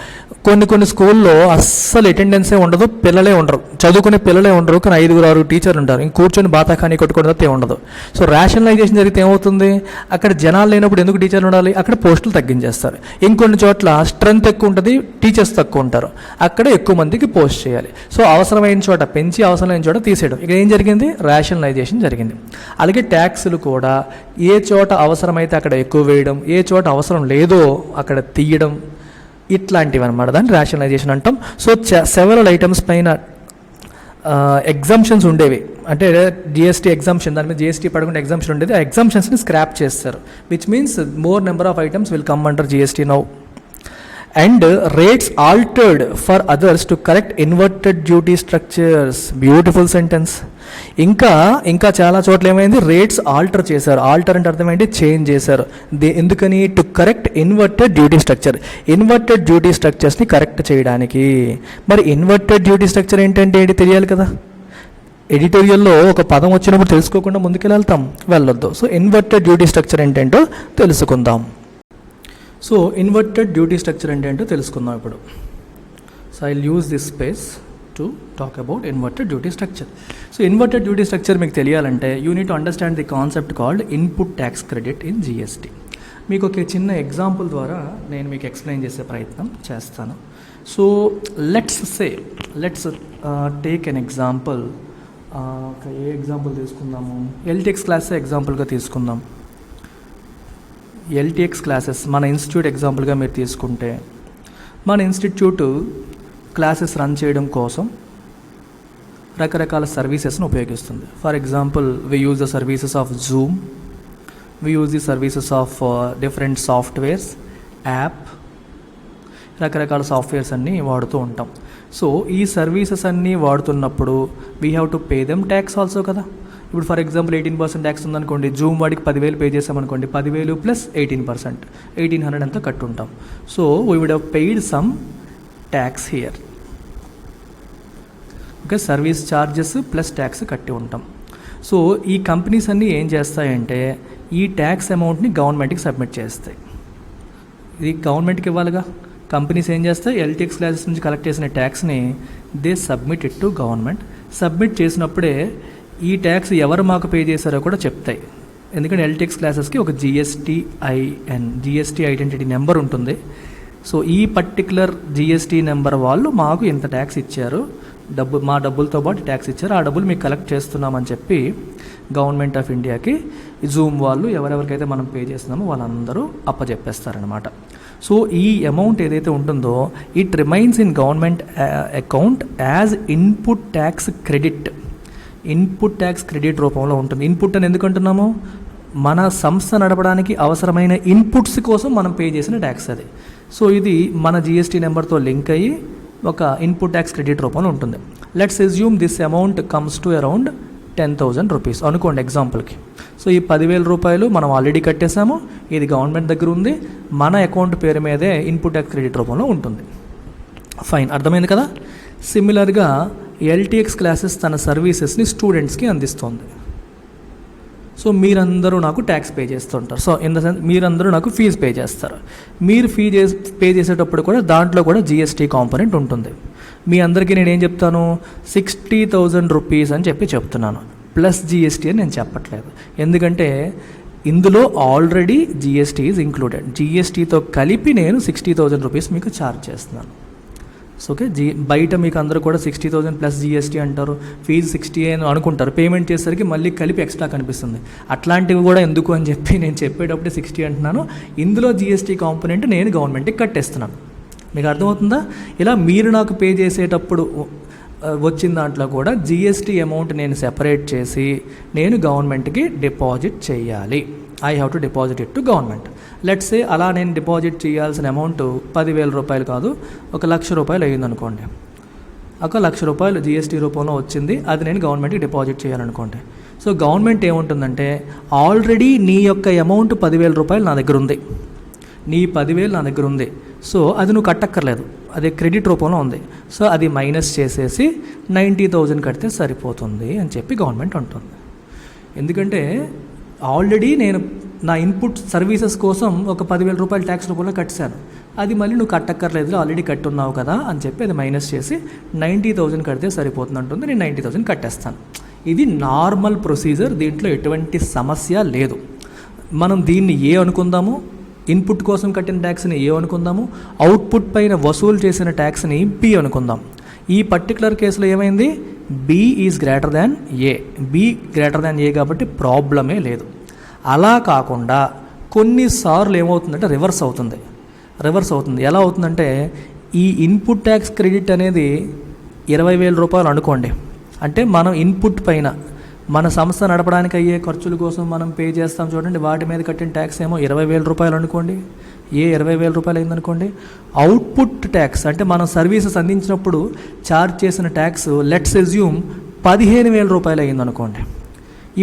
కొన్ని స్కూల్లో అస్సలు అటెండెన్సే ఉండదు, పిల్లలే ఉండరు, చదువుకునే పిల్లలే ఉండరు, కానీ 5-6 టీచర్లు ఉంటారు. ఇంక కూర్చొని బాతాఖానీ కొట్టుకోవడం ఉండదు. సో రేషనలైజేషన్ జరిగితే ఏమవుతుంది? అక్కడ జనాలు లేనప్పుడు ఎందుకు టీచర్లు ఉండాలి? అక్కడ పోస్టులు తగ్గించేస్తారు. ఇంకొన్ని చోట్ల స్ట్రెంత్ ఎక్కువ ఉంటుంది, టీచర్స్ తక్కువ ఉంటారు, అక్కడ ఎక్కువ మందికి పోస్ట్ చేయాలి. సో అవసరమైన చోట పెంచి అవసరమైన చోట తీసేయడం. ఇక్కడ ఏం జరిగింది? రేషనలైజేషన్ జరిగింది. అలాగే ట్యాక్సులు కూడా ఏ చోట అవసరమైతే అక్కడ ఎక్కువ వేయడం, ఏ చోట అవసరం లేదో అక్కడ తీయడం, ఇట్లాంటివి అనమాట. దాన్ని రేషనలైజేషన్ అంటాం. సో సెవరల్ ఐటమ్స్ పైన ఎగ్జంప్షన్స్ ఉండేవి, అంటే GST ఎగ్జంప్షన్, దాని మీద GST పడకుండా ఎగ్జంప్షన్ ఉండేది. ఆ ఎగ్జంప్షన్స్ని స్క్రాప్ చేస్తారు, which means more number of items will come under GST now. And rates altered for others to correct inverted duty structures. Beautiful sentence. ఇంకా చాలా చోట్ల ఏమైంది, రేట్స్ ఆల్టర్ చేశారు. ఆల్టర్ అంటే అర్థం ఏంటి, చేంజ్ చేశారు. ఎందుకని, to correct inverted duty structure. Inverted duty స్ట్రక్చర్స్ని కరెక్ట్ చేయడానికి. మరి ఇన్వర్టెడ్ డ్యూటీ స్ట్రక్చర్ ఏంటంటే ఏంటి తెలియాలి కదా. ఎడిటోరియల్లో ఒక పదం వచ్చినప్పుడు తెలుసుకోకుండా ముందుకెళ్తాం, వెళ్ళొద్దు. సో ఇన్వర్టెడ్ డ్యూటీ స్ట్రక్చర్ ఏంటంటో తెలుసుకుందాం. సో ఇన్వర్టెడ్ డ్యూటీ స్ట్రక్చర్ ఏంటంటో తెలుసుకుందాం ఇప్పుడు. So I use this space to talk about inverted duty structure. So inverted duty structure మీకు తెలియాలంటే you need to understand the concept called input tax credit in GST. మీకు ఒక చిన్న ఎగ్జాంపుల్ ద్వారా నేను మీకు ఎక్స్ప్లెయిన్ చేసే ప్రయత్నం చేస్తాను. So let's take an example. A example తీసుకుందాము, ఎల్టీఎక్స్ క్లాసెస్ ఎగ్జాంపుల్గా తీసుకుందాం. ఎల్టీఎక్స్ క్లాసెస్ మన ఇన్స్టిట్యూట్ ఎగ్జాంపుల్గా మీరు తీసుకుంటే, మన ఇన్స్టిట్యూట్ క్లాసెస్ రన్ చేయడం కోసం రకరకాల సర్వీసెస్ను ఉపయోగిస్తుంది. For example we use the services of Zoom, we use the services of different softwares, app, రకరకాల సాఫ్ట్వేర్స్ అన్నీ వాడుతూ ఉంటాం. సో ఈ సర్వీసెస్ అన్నీ వాడుతున్నప్పుడు we have to pay them tax also కదా. ఇప్పుడు ఫర్ ఎగ్జాంపుల్ 18% ట్యాక్స్ ఉందనుకోండి, జూమ్ వాడికి 10,000 పే చేసామనుకోండి, 10,000 ప్లస్ 18%, 1,800 అంతా కట్టుంటాం. So we would have paid some tax here. Okay, service charges plus tax కట్టి ఉంటాం. సో ఈ కంపెనీస్ అన్నీ ఏం చేస్తాయంటే ఈ ట్యాక్స్ అమౌంట్ని గవర్నమెంట్కి సబ్మిట్ చేస్తాయి. ఇది గవర్నమెంట్కి ఇవ్వాలిగా. కంపెనీస్ ఏం చేస్తాయి, ఎల్టీఎక్స్ క్లాసెస్ నుంచి కలెక్ట్ చేసిన ట్యాక్స్ని they submit it to government. Submit చేసినప్పుడే ఈ ట్యాక్స్ ఎవరు మాకు పే చేశారో కూడా చెప్తాయి. ఎందుకంటే ఎల్టీఎక్స్ క్లాసెస్కి ఒక జిఎస్టీ ఐడెంటిటీ నెంబర్ ఉంటుంది. సో ఈ పర్టికులర్ జిఎస్టీ నెంబర్ వాళ్ళు మాకు ఇంత ట్యాక్స్ ఇచ్చారు, మా డబ్బులతో పాటు ట్యాక్స్ ఇచ్చారు, ఆ డబ్బులు మీకు కలెక్ట్ చేస్తున్నామని చెప్పి గవర్నమెంట్ ఆఫ్ ఇండియాకి జూమ్ వాళ్ళు ఎవరెవరికైతే మనం పే చేస్తున్నామో వాళ్ళందరూ అప్పచెప్పేస్తారనమాట. సో ఈ అమౌంట్ ఏదైతే ఉంటుందో it remains in government account as input tax credit. Input tax credit రూపంలో ఉంటుంది. ఇన్పుట్ అని ఎందుకు అంటున్నాము, మన సంస్థ నడపడానికి అవసరమైన ఇన్పుట్స్ కోసం మనం పే చేసిన ట్యాక్స్ అది. సో ఇది మన జిఎస్టీ నెంబర్తో లింక్ అయ్యి ఒక ఇన్పుట్ ట్యాక్స్ క్రెడిట్ రూపంలో ఉంటుంది. Let's assume this amount comes to around 10,000 rupees అనుకోండి ఎగ్జాంపుల్కి. సో ఈ 10,000 రూపాయలు మనం ఆల్రెడీ కట్టేసాము, ఇది గవర్నమెంట్ దగ్గర ఉంది, మన అకౌంట్ పేరు మీదే ఇన్పుట్ ట్యాక్స్ క్రెడిట్ రూపంలో ఉంటుంది. ఫైన్, అర్థమైంది కదా. సిమిలర్గా ఎల్టీఎక్స్ క్లాసెస్ తన సర్వీసెస్ని స్టూడెంట్స్కి అందిస్తుంది. సో మీరందరూ నాకు ట్యాక్స్ పే చేస్తుంటారు. సో ఇన్ ద సెన్స్ మీరందరూ నాకు ఫీజు పే చేస్తారు. మీరు పే చేసేటప్పుడు కూడా దాంట్లో కూడా జిఎస్టీ కాంపోనెంట్ ఉంటుంది. మీ అందరికీ నేనేం చెప్తాను, 60,000 రూపీస్ అని చెప్తున్నాను, ప్లస్ జిఎస్టీ అని నేను చెప్పట్లేదు. ఎందుకంటే ఇందులో ఆల్రెడీ జిఎస్టీ ఈజ్ ఇంక్లూడెడ్. జిఎస్టీతో కలిపి నేను 60,000 రూపీస్ మీకు ఛార్జ్ చేస్తున్నాను. సో ఓకే, బయట మీకు అందరూ కూడా 60,000 ప్లస్ జిఎస్టీ అంటారు, ఫీజు 60 అని అనుకుంటారు, పేమెంట్ చేసేసరికి మళ్ళీ కలిపి ఎక్స్ట్రా కనిపిస్తుంది. అట్లాంటివి కూడా ఎందుకు అని చెప్పి నేను చెప్పేటప్పుడు 60 అంటున్నాను. ఇందులో జిఎస్టీ కాంపోనెంట్ నేను గవర్నమెంట్కి కట్టేస్తున్నాను. మీకు అర్థమవుతుందా? ఇలా మీరు నాకు పే చేసేటప్పుడు వచ్చిన దాంట్లో కూడా జిఎస్టీ అమౌంట్ నేను సెపరేట్ చేసి నేను గవర్నమెంట్కి డిపాజిట్ చేయాలి. I have to deposit it to government. Let's say అలా నేను డిపాజిట్ చేయాల్సిన అమౌంట్ 10,000 రూపాయలు కాదు, 1,00,000 రూపాయలు అయ్యిందనుకోండి. 1,00,000 రూపాయలు జిఎస్టీ రూపంలో వచ్చింది, అది నేను గవర్నమెంట్కి డిపాజిట్ చేయాలనుకోండి. సో గవర్నమెంట్ ఏముంటుందంటే ఆల్రెడీ నీ యొక్క అమౌంట్ 10,000 రూపాయలు నా దగ్గర ఉంది, నీ 10,000 నా దగ్గర ఉంది, సో అది నువ్వు కట్టక్కర్లేదు, అది క్రెడిట్ రూపంలో ఉంది, సో అది మైనస్ చేసేసి 90,000 కడితే సరిపోతుంది అని చెప్పి గవర్నమెంట్ ఉంటుంది. ఎందుకంటే ఆల్రెడీ నేను నా ఇన్పుట్ సర్వీసెస్ కోసం ఒక 10,000 రూపాయలు ట్యాక్స్ రూపంలో కట్టాను, అది మళ్ళీ నువ్వు కట్టక్కర్లేదు, ఆల్రెడీ కట్టున్నావు కదా అని చెప్పి అది మైనస్ చేసి 90,000 కడితే సరిపోతుంది అంటుంది. నేను 90,000 కట్టేస్తాను. ఇది నార్మల్ ప్రొసీజర్, దీంట్లో ఎటువంటి సమస్య లేదు. మనం దీన్ని ఏ అనుకుందాము, ఇన్పుట్ కోసం కట్టిన ట్యాక్స్ని ఏ అనుకుందాము, అవుట్పుట్ పైన వసూలు చేసిన ట్యాక్స్ని బి అనుకుందాం. ఈ పర్టికులర్ కేసులో ఏమైంది, B is greater than A, B greater than A కాబట్టి ప్రాబ్లమే లేదు. అలా కాకుండా కొన్నిసార్లు ఏమవుతుందంటే రివర్స్ అవుతుంది. ఎలా అవుతుందంటే ఈ ఇన్పుట్ ట్యాక్స్ క్రెడిట్ అనేది 20,000 రూపాయలు అనుకోండి, అంటే మనం ఇన్పుట్ పైన మన సంస్థ నడపడానికి అయ్యే ఖర్చుల కోసం మనం పే చేస్తాం చూడండి, వాటి మీద కట్టిన ట్యాక్స్ ఏమో 20,000 రూపాయలు అనుకోండి, 20,000 రూపాయలు అయిందనుకోండి. అవుట్పుట్ ట్యాక్స్ అంటే మనం సర్వీసెస్ అందించినప్పుడు ఛార్జ్ చేసిన ట్యాక్స్ లెట్స్ అజ్యూమ్ 15,000 రూపాయలు అయ్యింది అనుకోండి.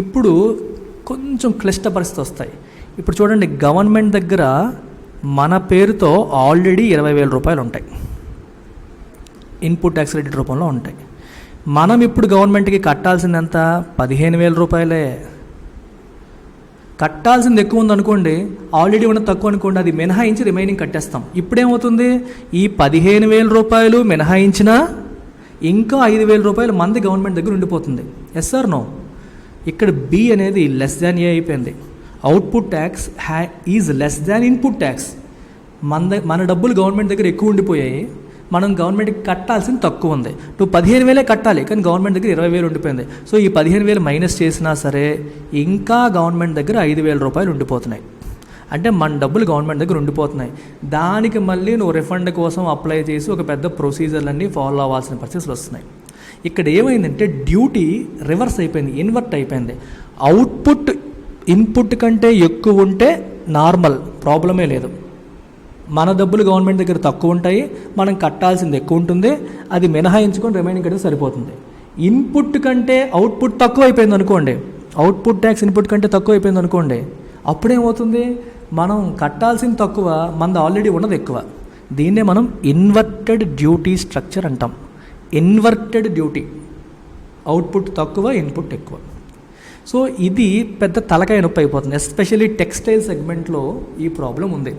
ఇప్పుడు కొంచెం క్లిష్ట పరిస్థితి వస్తాయి. ఇప్పుడు చూడండి, గవర్నమెంట్ దగ్గర మన పేరుతో ఆల్రెడీ 20,000 రూపాయలు ఉంటాయి, ఇన్పుట్ ట్యాక్స్ క్రెడిట్ రూపంలో ఉంటాయి. మనం ఇప్పుడు గవర్నమెంట్కి కట్టాల్సింది ఎంత? 15,000 రూపాయలే. కట్టాల్సింది ఎక్కువ ఉందనుకోండి, ఆల్రెడీ ఉన్న తక్కువ అనుకోండి, అది మినహాయించి రిమైనింగ్ కట్టేస్తాం. ఇప్పుడేమవుతుంది, ఈ 15,000 రూపాయలు మినహాయించినా ఇంకా 5,000 రూపాయలు మంది గవర్నమెంట్ దగ్గర ఉండిపోతుంది. Yes or no? ఇక్కడ బి అనేది లెస్ దాన్ ఏ అయిపోయింది. Output tax is less than input tax. మన డబ్బులు గవర్నమెంట్ దగ్గర ఎక్కువ ఉండిపోయాయి, మనం గవర్నమెంట్కి కట్టాల్సింది తక్కువ ఉంది. నువ్వు 15,000 కట్టాలి, కానీ గవర్నమెంట్ దగ్గర 20,000 ఉండిపోయింది. సో ఈ 15,000 మైనస్ చేసినా సరే ఇంకా గవర్నమెంట్ దగ్గర 5,000 రూపాయలు ఉండిపోతున్నాయి. అంటే మన డబ్బులు గవర్నమెంట్ దగ్గర ఉండిపోతున్నాయి. దానికి మళ్ళీ నువ్వు రిఫండ్ కోసం అప్లై చేసి ఒక పెద్ద ప్రొసీజర్లన్నీ ఫాలో అవ్వాల్సిన పరిస్థితులు వస్తున్నాయి. ఇక్కడ ఏమైందంటే డ్యూటీ రివర్స్ అయిపోయింది, ఇన్వర్ట్ అయిపోయింది. అవుట్పుట్ ఇన్పుట్ కంటే ఎక్కువ ఉంటే నార్మల్, ప్రాబ్లమే లేదు. మన డబ్బులు గవర్నమెంట్ దగ్గర తక్కువ ఉంటాయి, మనం కట్టాల్సింది ఎక్కువ ఉంటుంది, అది మినహాయించుకొని రిమైనింగ్ కడితే సరిపోతుంది. ఇన్పుట్ కంటే అవుట్పుట్ తక్కువ అయిపోయింది అనుకోండి, అవుట్పుట్ ట్యాక్స్ ఇన్పుట్ కంటే తక్కువ అయిపోయింది అనుకోండి, అప్పుడేమవుతుంది, మనం కట్టాల్సింది తక్కువ, మనది ఆల్రెడీ ఉన్నది ఎక్కువ. దీన్నే మనం ఇన్వర్టెడ్ డ్యూటీ స్ట్రక్చర్ అంటాం. ఇన్వర్టెడ్ డ్యూటీ, అవుట్పుట్ తక్కువ, ఇన్పుట్ ఎక్కువ. సో ఇది పెద్ద తలకాయ నొప్పి అయిపోతుంది. ఎస్పెషల్లీ టెక్స్టైల్ సెగ్మెంట్లో ఈ ప్రాబ్లం ఉంది.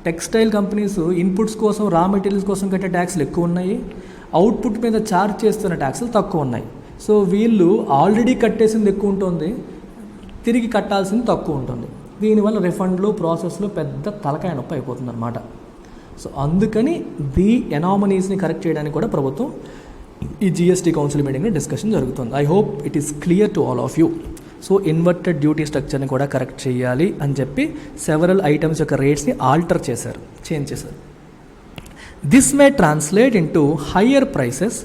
టెక్స్టైల్ కంపెనీస్ ఇన్పుట్స్ కోసం, రా మెటీరియల్స్ కోసం కట్టే ట్యాక్స్లు ఎక్కువ ఉన్నాయి, అవుట్పుట్ మీద ఛార్జ్ చేస్తున్న ట్యాక్స్లు తక్కువ ఉన్నాయి. సో వీళ్ళు ఆల్రెడీ కట్టేసింది ఎక్కువ ఉంటుంది, తిరిగి కట్టాల్సింది తక్కువ ఉంటుంది. దీనివల్ల రిఫండ్లు ప్రాసెస్లో పెద్ద తలకాయ నొప్పి అయిపోతుంది అనమాట. సో అందుకని ది ఎనామనీస్ని కరెక్ట్ చేయడానికి కూడా ప్రభుత్వం ఈ జిఎస్టీ కౌన్సిల్ మీటింగ్లో డిస్కషన్ జరుగుతుంది. I hope it is clear to all of you. So inverted duty స్ట్రక్చర్ని కూడా కరెక్ట్ చేయాలి అని చెప్పి సెవరల్ ఐటమ్స్ యొక్క రేట్స్ని ఆల్టర్ చేశారు, చేంజ్ చేశారు. This may translate into higher prices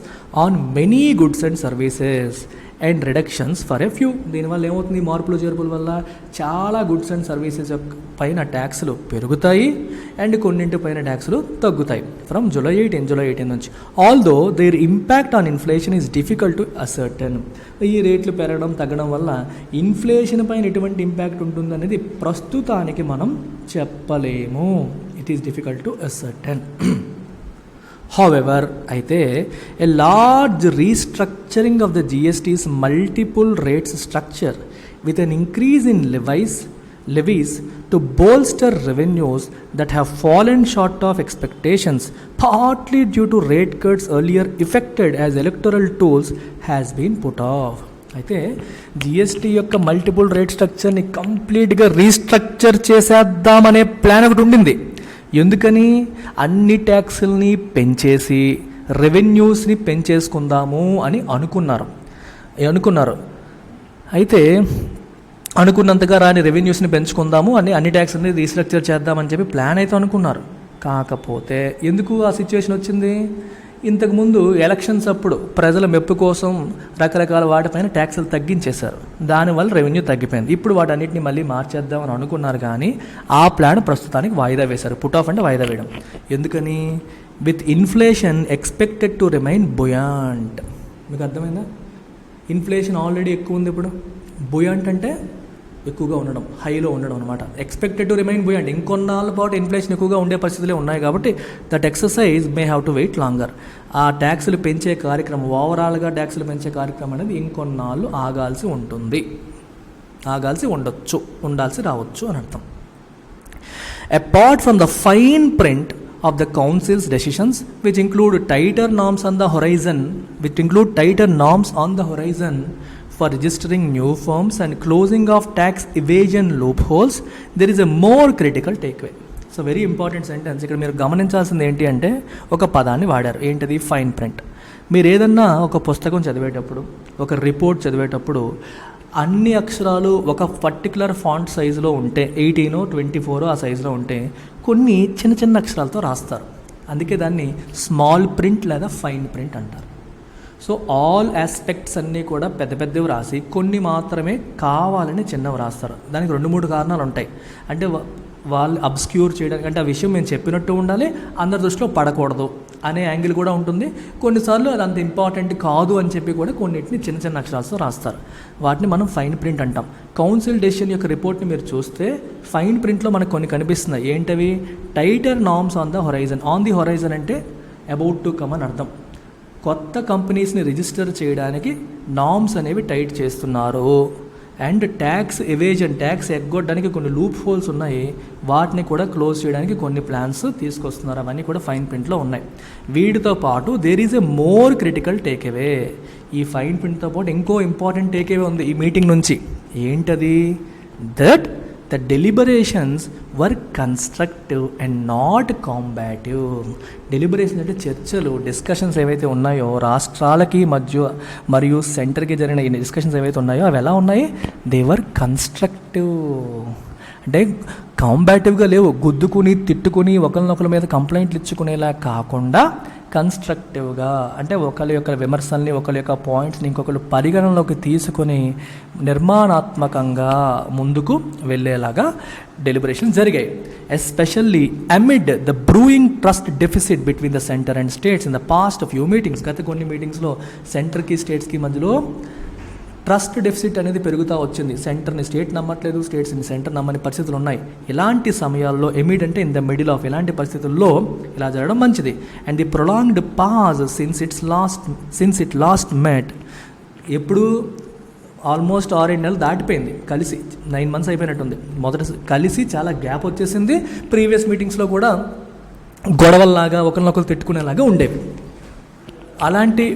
on many goods and services and reductions for a few. దీనివల్ల ఏమవుతుంది, మార్పులు చేర్పుల వల్ల చాలా గుడ్స్ అండ్ సర్వీసెస్ పైన ట్యాక్స్లు పెరుగుతాయి అండ్ కొన్నింటి పైన ట్యాక్స్లు తగ్గుతాయి ఫ్రమ్ July 18 నుంచి. Although their impact on inflation is difficult to ascertain. ఈ రేట్లు పెరగడం తగ్గడం వల్ల ఇన్ఫ్లేషన్ పైన ఎటువంటి ఇంపాక్ట్ ఉంటుంది అనేది ప్రస్తుతానికి మనం చెప్పలేము. It is difficult to ascertain. However, అయితే a large restructuring of the GST's multiple rates structure with an increase in levies to bolster revenues that have fallen short of expectations, partly due to rate cuts earlier effected as electoral tools, has been put off. అయితే జిఎస్టీ యొక్క మల్టిపుల్ రేట్ స్ట్రక్చర్ని కంప్లీట్గా రీస్ట్రక్చర్ చేసేద్దామనే ప్లాన్ ఒకటి ఉండింది. ఎందుకని, అన్ని ట్యాక్సుల్ని పెంచేసి రెవెన్యూస్ని పెంచేసుకుందాము అని అనుకున్నారు. అయితే అనుకున్నంతగా రాని రెవెన్యూస్ని పెంచుకుందాము అని అన్ని ట్యాక్స్ని రీస్ట్రక్చర్ చేద్దామని చెప్పి ప్లాన్ అయితే అనుకున్నారు. కాకపోతే ఎందుకు ఆ సిచ్యువేషన్ వచ్చింది, ఇంతకుముందు ఎలక్షన్స్ అప్పుడు ప్రజల మెప్పు కోసం రకరకాల వాటిపైన ట్యాక్సులు తగ్గించేశారు, దానివల్ల రెవెన్యూ తగ్గిపోయింది. ఇప్పుడు వాటన్నిటిని మళ్ళీ మార్చేద్దామని అనుకున్నారు, కానీ ఆ ప్లాన్ ప్రస్తుతానికి వాయిదా వేశారు. పుట్ ఆఫ్ అంటే వాయిదా వేయడం. ఎందుకని, with inflation expected to remain buoyant. మీకు అర్థమైందా, ఇన్ఫ్లేషన్ ఆల్రెడీ ఎక్కువ ఉంది, ఇప్పుడు బుయాంట్ అంటే ఎక్కువగా ఉండడం, హైలో ఉండడం అనమాట. ఎక్స్పెక్టెడ్ టు రిమైన్ బుయాంట్, ఇంకొన్నాళ్ళ పాటు ఇన్ఫ్లేషన్ ఎక్కువగా ఉండే పరిస్థితులే ఉన్నాయి కాబట్టి that exercise may have to wait longer. ఆ ట్యాక్సులు పెంచే కార్యక్రమం, ఓవరాల్గా ట్యాక్సులు పెంచే కార్యక్రమం అనేది ఇంకొన్నాళ్ళు ఆగాల్సి ఉండొచ్చు, ఉండాల్సి రావచ్చు అని అర్థం. Apart from the fine print of the council's decisions, which include tighter norms on the horizon for registering new firms and closing of tax evasion loopholes, there is a more critical takeaway. So very important sentence. ఇక్కడ మీరు గమనించాల్సింది ఏంటి అంటే, ఒక పదాన్ని వాడారు, ఏంటది, ఫైన్ ప్రింట్. మీరు ఏదన్నా ఒక పుస్తకం చదివేటప్పుడు, ఒక రిపోర్ట్ చదివేటప్పుడు అన్ని అక్షరాలు ఒక పర్టికులర్ ఫాంట్ సైజులో ఉంటే, 18 24 ఆ సైజులో ఉంటే, కొన్ని చిన్న చిన్న అక్షరాలతో రాస్తారు. అందుకే దాన్ని స్మాల్ ప్రింట్ లేదా ఫైన్ ప్రింట్ అంటారు. సో ఆల్ ఆస్పెక్ట్స్ అన్నీ కూడా పెద్ద పెద్దవి రాసి కొన్ని మాత్రమే కావాలని చిన్నవి రాస్తారు. దానికి 2-3 కారణాలు ఉంటాయి. అంటే వాళ్ళు అబ్స్క్యూర్ చేయడానికి, అంటే ఆ విషయం మేము చెప్పినట్టు ఉండాలి, అందరి దృష్టిలో పడకూడదు అనే యాంగిల్ కూడా ఉంటుంది. కొన్నిసార్లు అది అంత ఇంపార్టెంట్ కాదు అని చెప్పి కూడా కొన్నిటిని చిన్న చిన్న అక్షరాలతో రాస్తారు. వాటిని మనం ఫైన్ ప్రింట్ అంటాం. కౌన్సిల్ డెసిషన్ యొక్క రిపోర్ట్ని మీరు చూస్తే ఫైన్ ప్రింట్లో మనకు కొన్ని కనిపిస్తున్నాయి. ఏంటవి? Tighter norms on the horizon. On the horizon అంటే అబౌట్ టు కమ్ అని అర్థం. కొత్త కంపెనీస్ని రిజిస్టర్ చేయడానికి నార్మ్స్ అనేవి టైట్ చేస్తున్నారు. అండ్ ట్యాక్స్ ఎవేజన్, ట్యాక్స్ ఎగ్గొట్టడానికి కొన్ని లూప్ హోల్స్ ఉన్నాయి, వాటిని కూడా క్లోజ్ చేయడానికి కొన్ని ప్లాన్స్ తీసుకొస్తున్నారు. అవన్నీ కూడా ఫైన్ ప్రింట్లో ఉన్నాయి. వీటితో పాటు there is a more critical takeaway. ఈ ఫైన్ ప్రింట్తో పాటు ఇంకో ఇంపార్టెంట్ టేక్అవే ఉంది ఈ మీటింగ్ నుంచి. ఏంటది? That the deliberations were constructive and not combative. Deliberations అంటే చర్చలు, డిస్కషన్స్ ఏవైతే ఉన్నాయో రాష్ట్రాలకి మధ్య మరియు సెంటర్కి జరిగిన ఈ డిస్కషన్స్ ఏవైతే ఉన్నాయో అవి ఎలా ఉన్నాయి? They were constructive. అంటే కాంబాటివ్గా లేవు, గుద్దుకుని తిట్టుకుని ఒకరినొకరి మీద కంప్లైంట్లు ఇచ్చుకునేలా కాకుండా కన్స్ట్రక్టివ్గా, అంటే ఒకరి యొక్క విమర్శల్ని, ఒకరి యొక్క పాయింట్స్ని ఇంకొకరు పరిగణనలోకి తీసుకొని నిర్మాణాత్మకంగా ముందుకు వెళ్ళేలాగా డెలిబరేషన్స్ జరిగాయి. Especially amid the brewing trust deficit between the centre and states in the past few meetings. గత కొన్ని మీటింగ్స్లో సెంటర్కి స్టేట్స్కి మధ్యలో ట్రస్ట్ డెఫిసిట్ అనేది పెరుగుతూ వచ్చింది. సెంటర్ని స్టేట్ నమ్మట్లేదు, స్టేట్స్ని సెంటర్ నమ్మని పరిస్థితులు ఉన్నాయి. ఇలాంటి సమయాల్లో ఎమిడ్ అంటే ఇన్ ద మిడిల్ ఆఫ్, ఇలాంటి పరిస్థితుల్లో ఇలా జరగడం మంచిది. And the prolonged pause since it last met. ఎప్పుడు ఆల్మోస్ట్ 6-7 నెలలు దాటిపోయింది, కలిసి 9 months అయిపోయినట్టుంది. మొదట కలిసి చాలా గ్యాప్ వచ్చేసింది. ప్రీవియస్ మీటింగ్స్లో కూడా గొడవల్లాగా ఒకరినొకరు తిట్టుకునేలాగా ఉండేవి. అలాంటి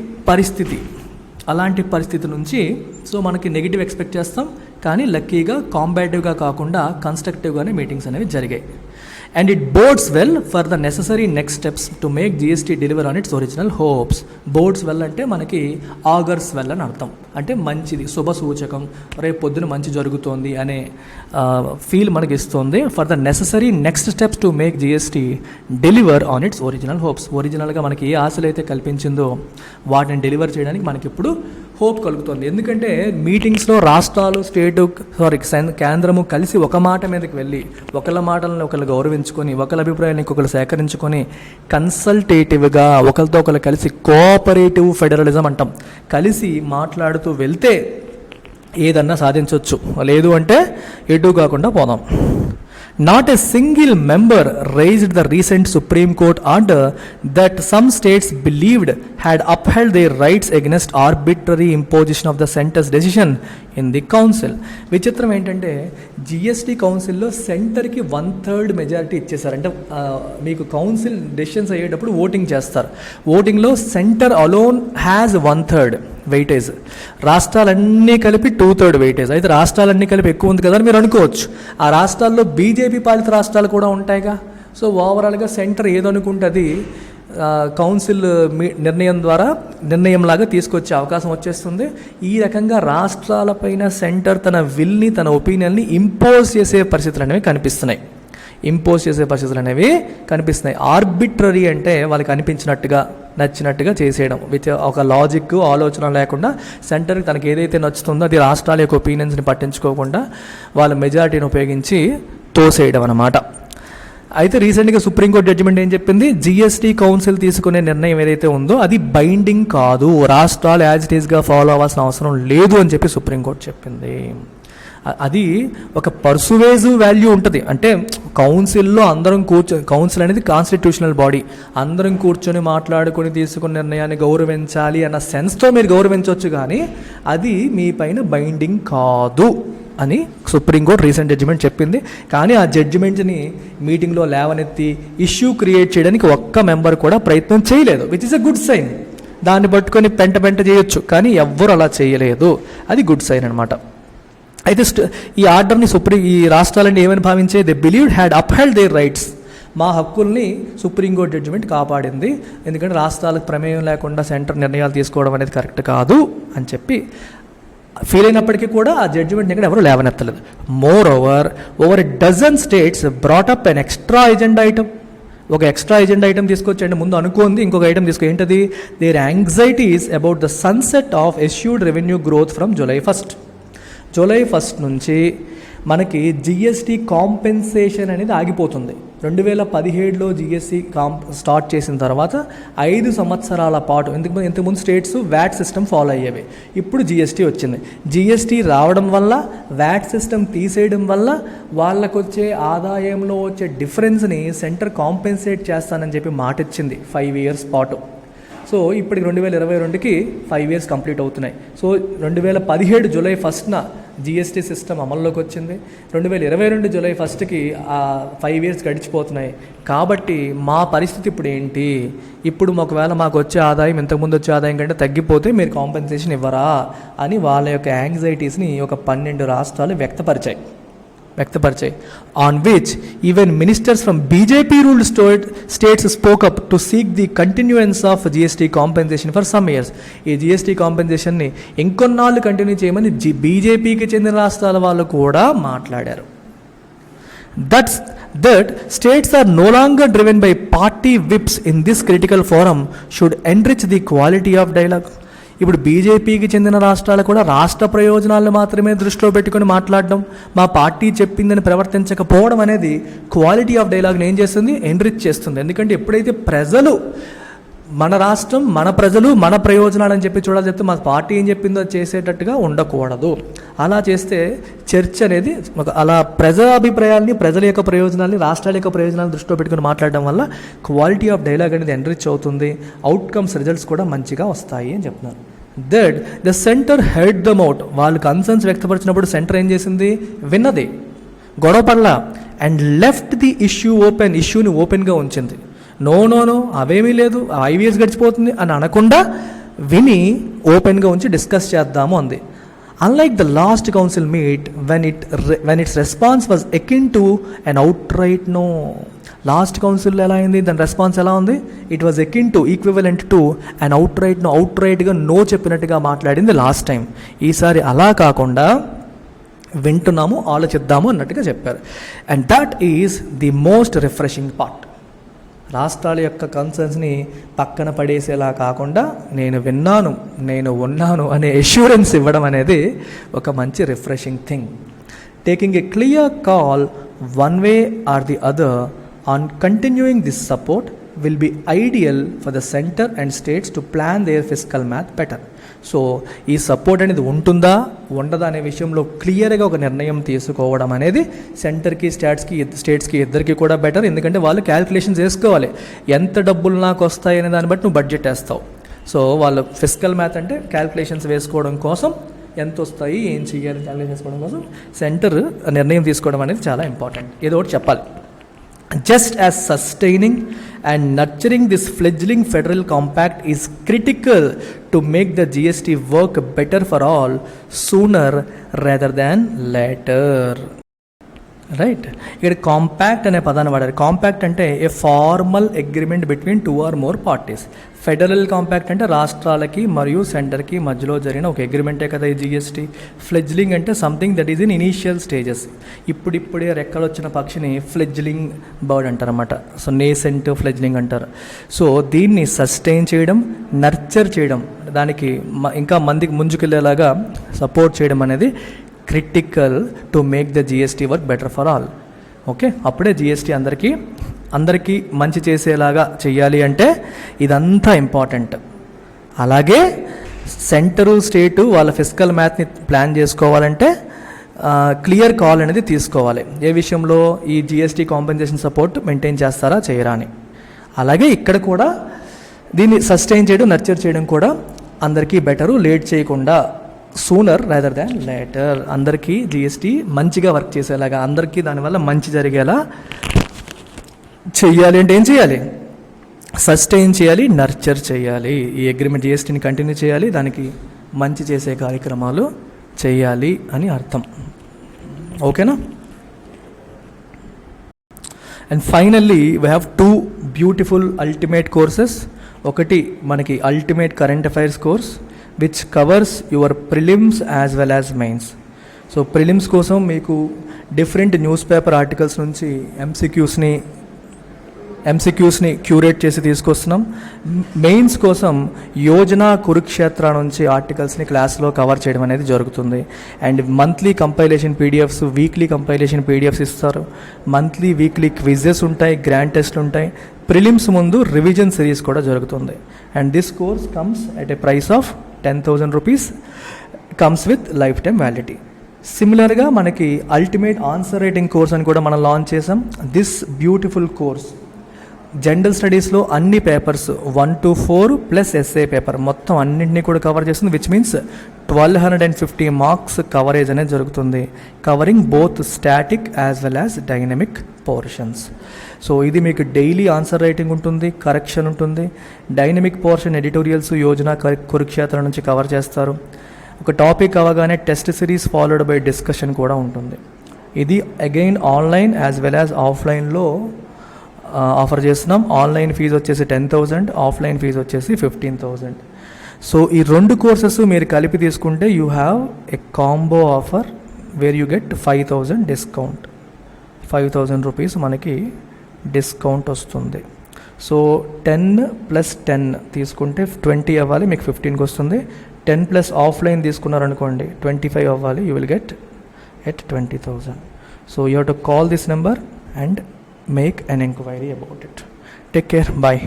పరిస్థితి నుంచి సో మనకి నెగిటివ్ ఎక్స్పెక్ట్ చేస్తాం, కానీ లక్కీగా కాంబాటివ్గా కాకుండా కన్స్ట్రక్టివ్గానే మీటింగ్స్ అనేవి జరిగాయి. And it boards well for the necessary next steps to make GST deliver on it's original hopes. Boards well అంటే మనకి ఆగర్స్ వెల్ అని అర్థం, అంటే మంచిది, శుభ సూచకం, రేపు పొద్దున మంచి జరుగుతోంది అనే ఫీల్ మనకి ఇస్తుంది. For the necessary next steps to make GST deliver on it's original hopes. ఒరిజినల్గా మనకి ఏ ఆశలు అయితే కల్పించిందో వాటిని డెలివర్ చేయడానికి మనకి ఇప్పుడు హోప్ కలుగుతుంది. ఎందుకంటే మీటింగ్స్లో రాష్ట్రాలు, కేంద్రము కలిసి ఒక మాట మీదకి వెళ్ళి ఒకళ్ళ మాటలను ఒకళ్ళు గౌరవించుకొని ఒకళ్ళ అభిప్రాయాన్ని ఇంకొకరు సేకరించుకొని కన్సల్టేటివ్గా ఒకరితో ఒకరు కలిసి కోఆపరేటివ్ ఫెడరలిజం అంటాం, కలిసి మాట్లాడుతూ వెళ్తే ఏదన్నా సాధించవచ్చు. లేదు అంటే ఎటు కాకుండా పోదాం. Not a single member raised the recent Supreme Court order that some states believed had upheld their rights against arbitrary imposition of the center's decision in the council. విచిత్రం ఏంటంటే జిఎస్టీ కౌన్సిల్లో సెంటర్కి 1/3 మెజారిటీ ఇచ్చేసారు. అంటే మీకు కౌన్సిల్ డెసిషన్స్ అయ్యేటప్పుడు ఓటింగ్ చేస్తారు. ఓటింగ్లో సెంటర్ అలోన్ హ్యాజ్ 1/3 వెయిటేజ్, రాష్ట్రాలన్నీ కలిపి 2/3 వెయిటేజ్. అయితే రాష్ట్రాలన్నీ కలిపి ఎక్కువ ఉంది కదా అని మీరు అనుకోవచ్చు. ఆ రాష్ట్రాల్లో బీజేపీ పాలిత రాష్ట్రాలు కూడా ఉంటాయిగా. సో ఓవరాల్గా సెంటర్ ఏదనుకుంటుంది కౌన్సిల్ నిర్ణయంలాగా తీసుకొచ్చే అవకాశం వచ్చేస్తుంది. ఈ రకంగా రాష్ట్రాలపైన సెంటర్ తన విల్ని, తన ఒపీనియన్ని ఇంపోజ్ చేసే పరిస్థితులు అనేవి కనిపిస్తున్నాయి. ఆర్బిట్రరీ అంటే వాళ్ళకి అనిపించినట్టుగా, నచ్చినట్టుగా చేసేయడం, విత్ ఒక లాజిక్, ఆలోచన లేకుండా సెంటర్కి తనకి ఏదైతే నచ్చుతుందో అది రాష్ట్రాల యొక్క ఒపీనియన్స్ని పట్టించుకోకుండా వాళ్ళ మెజారిటీని ఉపయోగించి తోసేయడం అన్నమాట. అయితే రీసెంట్గా సుప్రీంకోర్టు జడ్జిమెంట్ ఏం చెప్పింది? జిఎస్టీ కౌన్సిల్ తీసుకునే నిర్ణయం ఏదైతే ఉందో అది బైండింగ్ కాదు, రాష్ట్రాలు యాజ్ ఇట్ ఈస్గా ఫాలో అవ్వాల్సిన అవసరం లేదు అని చెప్పి సుప్రీంకోర్టు చెప్పింది. అది ఒక పర్సువేజివ్ వాల్యూ ఉంటుంది. అంటే కౌన్సిల్లో అందరం కౌన్సిల్ అనేది కాన్స్టిట్యూషనల్ బాడీ, అందరం కూర్చొని మాట్లాడుకొని తీసుకున్న నిర్ణయాన్ని గౌరవించాలి అన్న సెన్స్తో మీరు గౌరవించవచ్చు, కానీ అది మీ పైన బైండింగ్ కాదు అని సుప్రీంకోర్టు రీసెంట్ జడ్జిమెంట్ చెప్పింది. కానీ ఆ జడ్జిమెంట్ని మీటింగ్లో లేవనెత్తి ఇష్యూ క్రియేట్ చేయడానికి ఒక్క మెంబర్ కూడా ప్రయత్నం చేయలేదు, which is a good sign. దాన్ని పట్టుకొని పెంట చేయొచ్చు, కానీ ఎవ్వరు అలా చేయలేదు, అది గుడ్ సైన్ అనమాట. అయితే ఈ ఆర్డర్ని ఈ రాష్ట్రాలన్నీ ఏమని భావించే? They believed had upheld there rights. మా హక్కుల్ని సుప్రీంకోర్టు జడ్జిమెంట్ కాపాడింది, ఎందుకంటే రాష్ట్రాలకు ప్రమేయం లేకుండా సెంటర్ నిర్ణయాలు తీసుకోవడం అనేది కరెక్ట్ కాదు అని చెప్పి ఫీల్ అయినప్పటికీ కూడా ఆ జడ్జిమెంట్ ఇక్కడ ఎవరు లేవనెత్తలేదు. More over a dozen states brought up an extra agenda item. ఒక ఎక్స్ట్రా ఎజెండా ఐటమ్ తీసుకొచ్చండి, ముందు అనుకోండి ఇంకొక ఐటమ్ తీసుకో. ఏంటది? There anxieties about the sunset of assured revenue growth from July 1st. July 1st నుంచి మనకి జిఎస్టీ కాంపెన్సేషన్ అనేది ఆగిపోతుంది. 2017లో జిఎస్టీ స్టార్ట్ చేసిన తర్వాత 5 సంవత్సరాల పాటు ఇంతకుముందు స్టేట్స్ వ్యాట్ సిస్టమ్ ఫాలో అయ్యేవి. ఇప్పుడు జిఎస్టీ వచ్చింది. జిఎస్టీ రావడం వల్ల, వ్యాట్ సిస్టమ్ తీసేయడం వల్ల వాళ్ళకు వచ్చే ఆదాయంలో వచ్చే డిఫరెన్స్ని సెంటర్ కాంపెన్సేట్ చేస్తానని చెప్పి మాట ఇచ్చింది 5 years పాటు. సో ఇప్పటికి 2022కి 5 years కంప్లీట్ అవుతున్నాయి. సో 2017 జూలై 1న జిఎస్టీ సిస్టమ్ అమల్లోకి వచ్చింది. 2022 జూలై 1కి 5 years గడిచిపోతున్నాయి. కాబట్టి మా పరిస్థితి ఇప్పుడు ఏంటి? ఇప్పుడు ఒకవేళ మాకు వచ్చే ఆదాయం ఇంతకుముందు వచ్చే ఆదాయం కంటే తగ్గిపోతే మీరు కాంపెన్సేషన్ ఇవ్వరా అని వాళ్ళ యొక్క యాంగ్జైటీస్ని ఒక 12 రాష్ట్రాలు వ్యక్తపరిచాయి. On which even ministers from BJP ruled states spoke up to seek the continuance of GST compensation for some years. ఈ GST కాంపెన్సేషన్ని ఇంకొన్నాళ్ళు కంటిన్యూ చేయమని బీజేపీకి చెందిన రాష్ట్రాల వాళ్ళు కూడా మాట్లాడారు. That states are no longer driven by party whips in this critical forum should enrich the quality of dialogue. ఇప్పుడు బీజేపీకి చెందిన రాష్ట్రాలు కూడా రాష్ట్ర ప్రయోజనాలను మాత్రమే దృష్టిలో పెట్టుకుని మాట్లాడడం, మా పార్టీ చెప్పిందని ప్రవర్తించకపోవడం అనేది క్వాలిటీ ఆఫ్ డైలాగ్ని ఏం చేస్తుంది? ఎన్రిచ్ చేస్తుంది. ఎందుకంటే ఎప్పుడైతే ప్రజలు మన రాష్ట్రం, మన ప్రజలు, మన ప్రయోజనాలు అని చెప్పి చూడాలి చెప్తే మా పార్టీ ఏం చెప్పిందో చేసేటట్టుగా ఉండకూడదు. అలా చేస్తే చర్చ అనేది అలా ప్రజాభిప్రాయాల్ని, ప్రజల యొక్క ప్రయోజనాల్ని, రాష్ట్రాల యొక్క ప్రయోజనాలను దృష్టిలో పెట్టుకుని మాట్లాడడం వల్ల క్వాలిటీ ఆఫ్ డైలాగ్ అనేది ఎన్రిచ్ అవుతుంది. అవుట్కమ్స్, రిజల్ట్స్ కూడా మంచిగా వస్తాయి అని చెప్తున్నారు. The centre heard them out. వాళ్ళు కన్సర్న్స్ వ్యక్తపరిచినప్పుడు సెంటర్ ఏం చేసింది? విన్నది, గొడవపడలా. And left the issue open. ఇష్యూని ఓపెన్గా ఉంచింది. నో అవేమీ లేదు, 5 years గడిచిపోతుంది అని అనకుండా విని ఓపెన్గా ఉంచి డిస్కస్ చేద్దాము అంది. Unlike the last council meet when its response was akin to an outright no. Last council ఎలా అయింది? దాని రెస్పాన్స్ ఎలా ఉంది? It was akin to, equivalent to and అవుట్రైట్గా నో చెప్పినట్టుగా మాట్లాడింది లాస్ట్ టైం. ఈసారి అలా కాకుండా వింటున్నాము, ఆలోచిద్దాము అన్నట్టుగా చెప్పారు. And that is the most refreshing part. రాష్ట్రాల యొక్క కన్సర్న్స్ని పక్కన పడేసేలా కాకుండా నేను విన్నాను, నేను ఉన్నాను అనే అష్యూరెన్స్ ఇవ్వడం అనేది ఒక మంచి refreshing thing. Taking a clear call one way or the other on continuing this support will be ideal for the center and states to plan their fiscal math better. So ఈ సపోర్ట్ అనేది ఉంటుందా ఉండదా అనే విషయంలో క్లియర్గా ఒక నిర్ణయం తీసుకోవడం అనేది సెంటర్కి, స్టేట్స్కి ఇద్దరికి కూడా బెటర్. ఎందుకంటే వాళ్ళు క్యాల్కులేషన్స్ వేసుకోవాలి, ఎంత డబ్బులు నాకు వస్తాయి అనే దాన్ని బట్టి నువ్వు బడ్జెట్ వేస్తావు. సో వాళ్ళు ఫిస్కల్ మ్యాథ్ అంటే క్యాల్కులేషన్స్ వేసుకోవడం కోసం, ఎంత వస్తాయి, ఏం చేయాలి క్యాల్కులేషన్ వేసుకోవడం కోసం సెంటర్ నిర్ణయం తీసుకోవడం అనేది చాలా ఇంపార్టెంట్. ఏదో ఒకటి చెప్పాలి. Just as sustaining and nurturing this fledgling federal compact is critical to make the GST work better for all sooner rather than later. Right, ఇక్కడ కాంపాక్ట్ అనే పదాన్ని వాడారు. కాంపాక్ట్ అంటే ఏ formal agreement between 2 or more parties. Federal compact అంటే రాష్ట్రాలకి మరియు సెంటర్కి మధ్యలో జరిగిన ఒక అగ్రిమెంటే కదా ఈ జిఎస్టీ. ఫ్లెడ్జ్లింగ్ అంటే something that is in initial stages. ఇప్పుడిప్పుడే రెక్కలు వచ్చిన పక్షిని ఫ్లెడ్జ్లింగ్ బర్డ్ అంటారన్నమాట. సో నేసెంట్ ఫ్లెడ్జ్లింగ్ అంటారు. సో దీన్ని సస్టైన్ చేయడం, నర్చర్ చేయడం, దానికి ఇంకా మందికి ముందుకెళ్ళేలాగా సపోర్ట్ చేయడం అనేది critical to make the GST work better for all. Okay, అప్పుడే జిఎస్టీ అందరికీ మంచి చేసేలాగా చెయ్యాలి అంటే ఇదంతా ఇంపార్టెంట్. అలాగే సెంటరు, స్టేటు వాళ్ళ ఫిస్కల్ మ్యాథ్ని ప్లాన్ చేసుకోవాలంటే క్లియర్ కాల్ అనేది తీసుకోవాలి. ఏ విషయంలో? ఈ జిఎస్టీ కాంపెన్సేషన్ సపోర్ట్ మెయింటైన్ చేస్తారా చేయరా అని. అలాగే ఇక్కడ కూడా దీన్ని సస్టైన్ చేయడం, నర్చర్ చేయడం కూడా అందరికీ బెటరు. లేట్ చేయకుండా, సూనర్ రాదర్ దాన్ లేటర్, అందరికీ జిఎస్టీ మంచిగా వర్క్ చేసేలాగా, అందరికీ దానివల్ల మంచి జరిగేలా చెయ్యాలి. అంటే ఏం చేయాలి? సస్టైన్ చేయాలి, నర్చర్ చేయాలి. ఈ అగ్రిమెంట్ జిఎస్టీని కంటిన్యూ చేయాలి, దానికి మంచి చేసే కార్యక్రమాలు చేయాలి అని అర్థం. ఓకేనా? And finally we have 2 beautiful ultimate courses. ఒకటి మనకి ultimate current affairs course which covers your prelims as well as mains. So prelims కోసం మీకు డిఫరెంట్ న్యూస్ పేపర్ ఆర్టికల్స్ నుంచి ఎంసీక్యూస్ని క్యూరేట్ చేసి తీసుకొస్తున్నాం. మెయిన్స్ కోసం యోజన కురుక్షేత్ర నుంచి ఆర్టికల్స్ని క్లాస్లో కవర్ చేయడం అనేది జరుగుతుంది. And monthly compilation PDFs, weekly compilation PDFs ఇస్తారు. మంత్లీ వీక్లీ క్విజెస్ ఉంటాయి, గ్రాండ్ టెస్ట్లు ఉంటాయి. ప్రిలిమ్స్ ముందు రివిజన్ సిరీస్ కూడా జరుగుతుంది. And this course comes at a price of 10,000 rupees, comes with life time validity. సిమిలర్గా మనకి అల్టిమేట్ ఆన్సర్ రైటింగ్ కోర్స్ అని కూడా మనం లాంచ్ చేసాం. దిస్ బ్యూటిఫుల్ కోర్స్ జనరల్ స్టడీస్లో అన్ని papers 1 to 4 plus SA paper మొత్తం అన్నింటినీ కూడా కవర్ చేస్తుంది. విచ్ మీన్స్ 1250 మార్క్స్ కవరేజ్ అనేది జరుగుతుంది, covering both static as well as dynamic portions. So ఇది మీకు డైలీ ఆన్సర్ రైటింగ్ ఉంటుంది, కరెక్షన్ ఉంటుంది. Dynamic portion editorials Yojana Kurukshetra నుంచి కవర్ చేస్తారు. ఒక టాపిక్ అవగానే test series followed by discussion కూడా ఉంటుంది. ఇది again online as well as ఆఫ్లైన్లో ఆఫర్ చేస్తున్నాం. ఆన్లైన్ ఫీజు వచ్చేసి 10,000, ఆఫ్లైన్ ఫీజు వచ్చేసి 15,000. సో ఈ 2 కోర్సెస్ మీరు కలిపి తీసుకుంటే you have a combo offer where you get 5,000 discount. 5,000 rupees మనకి డిస్కౌంట్ వస్తుంది. సో 10 + 10 తీసుకుంటే 20 అవ్వాలి, మీకు 15కి వస్తుంది. 10 ప్లస్ ఆఫ్లైన్ తీసుకున్నారనుకోండి 25 అవ్వాలి, you will get at 20,000. So you have to call this number and make an inquiry about it. Take care. Bye.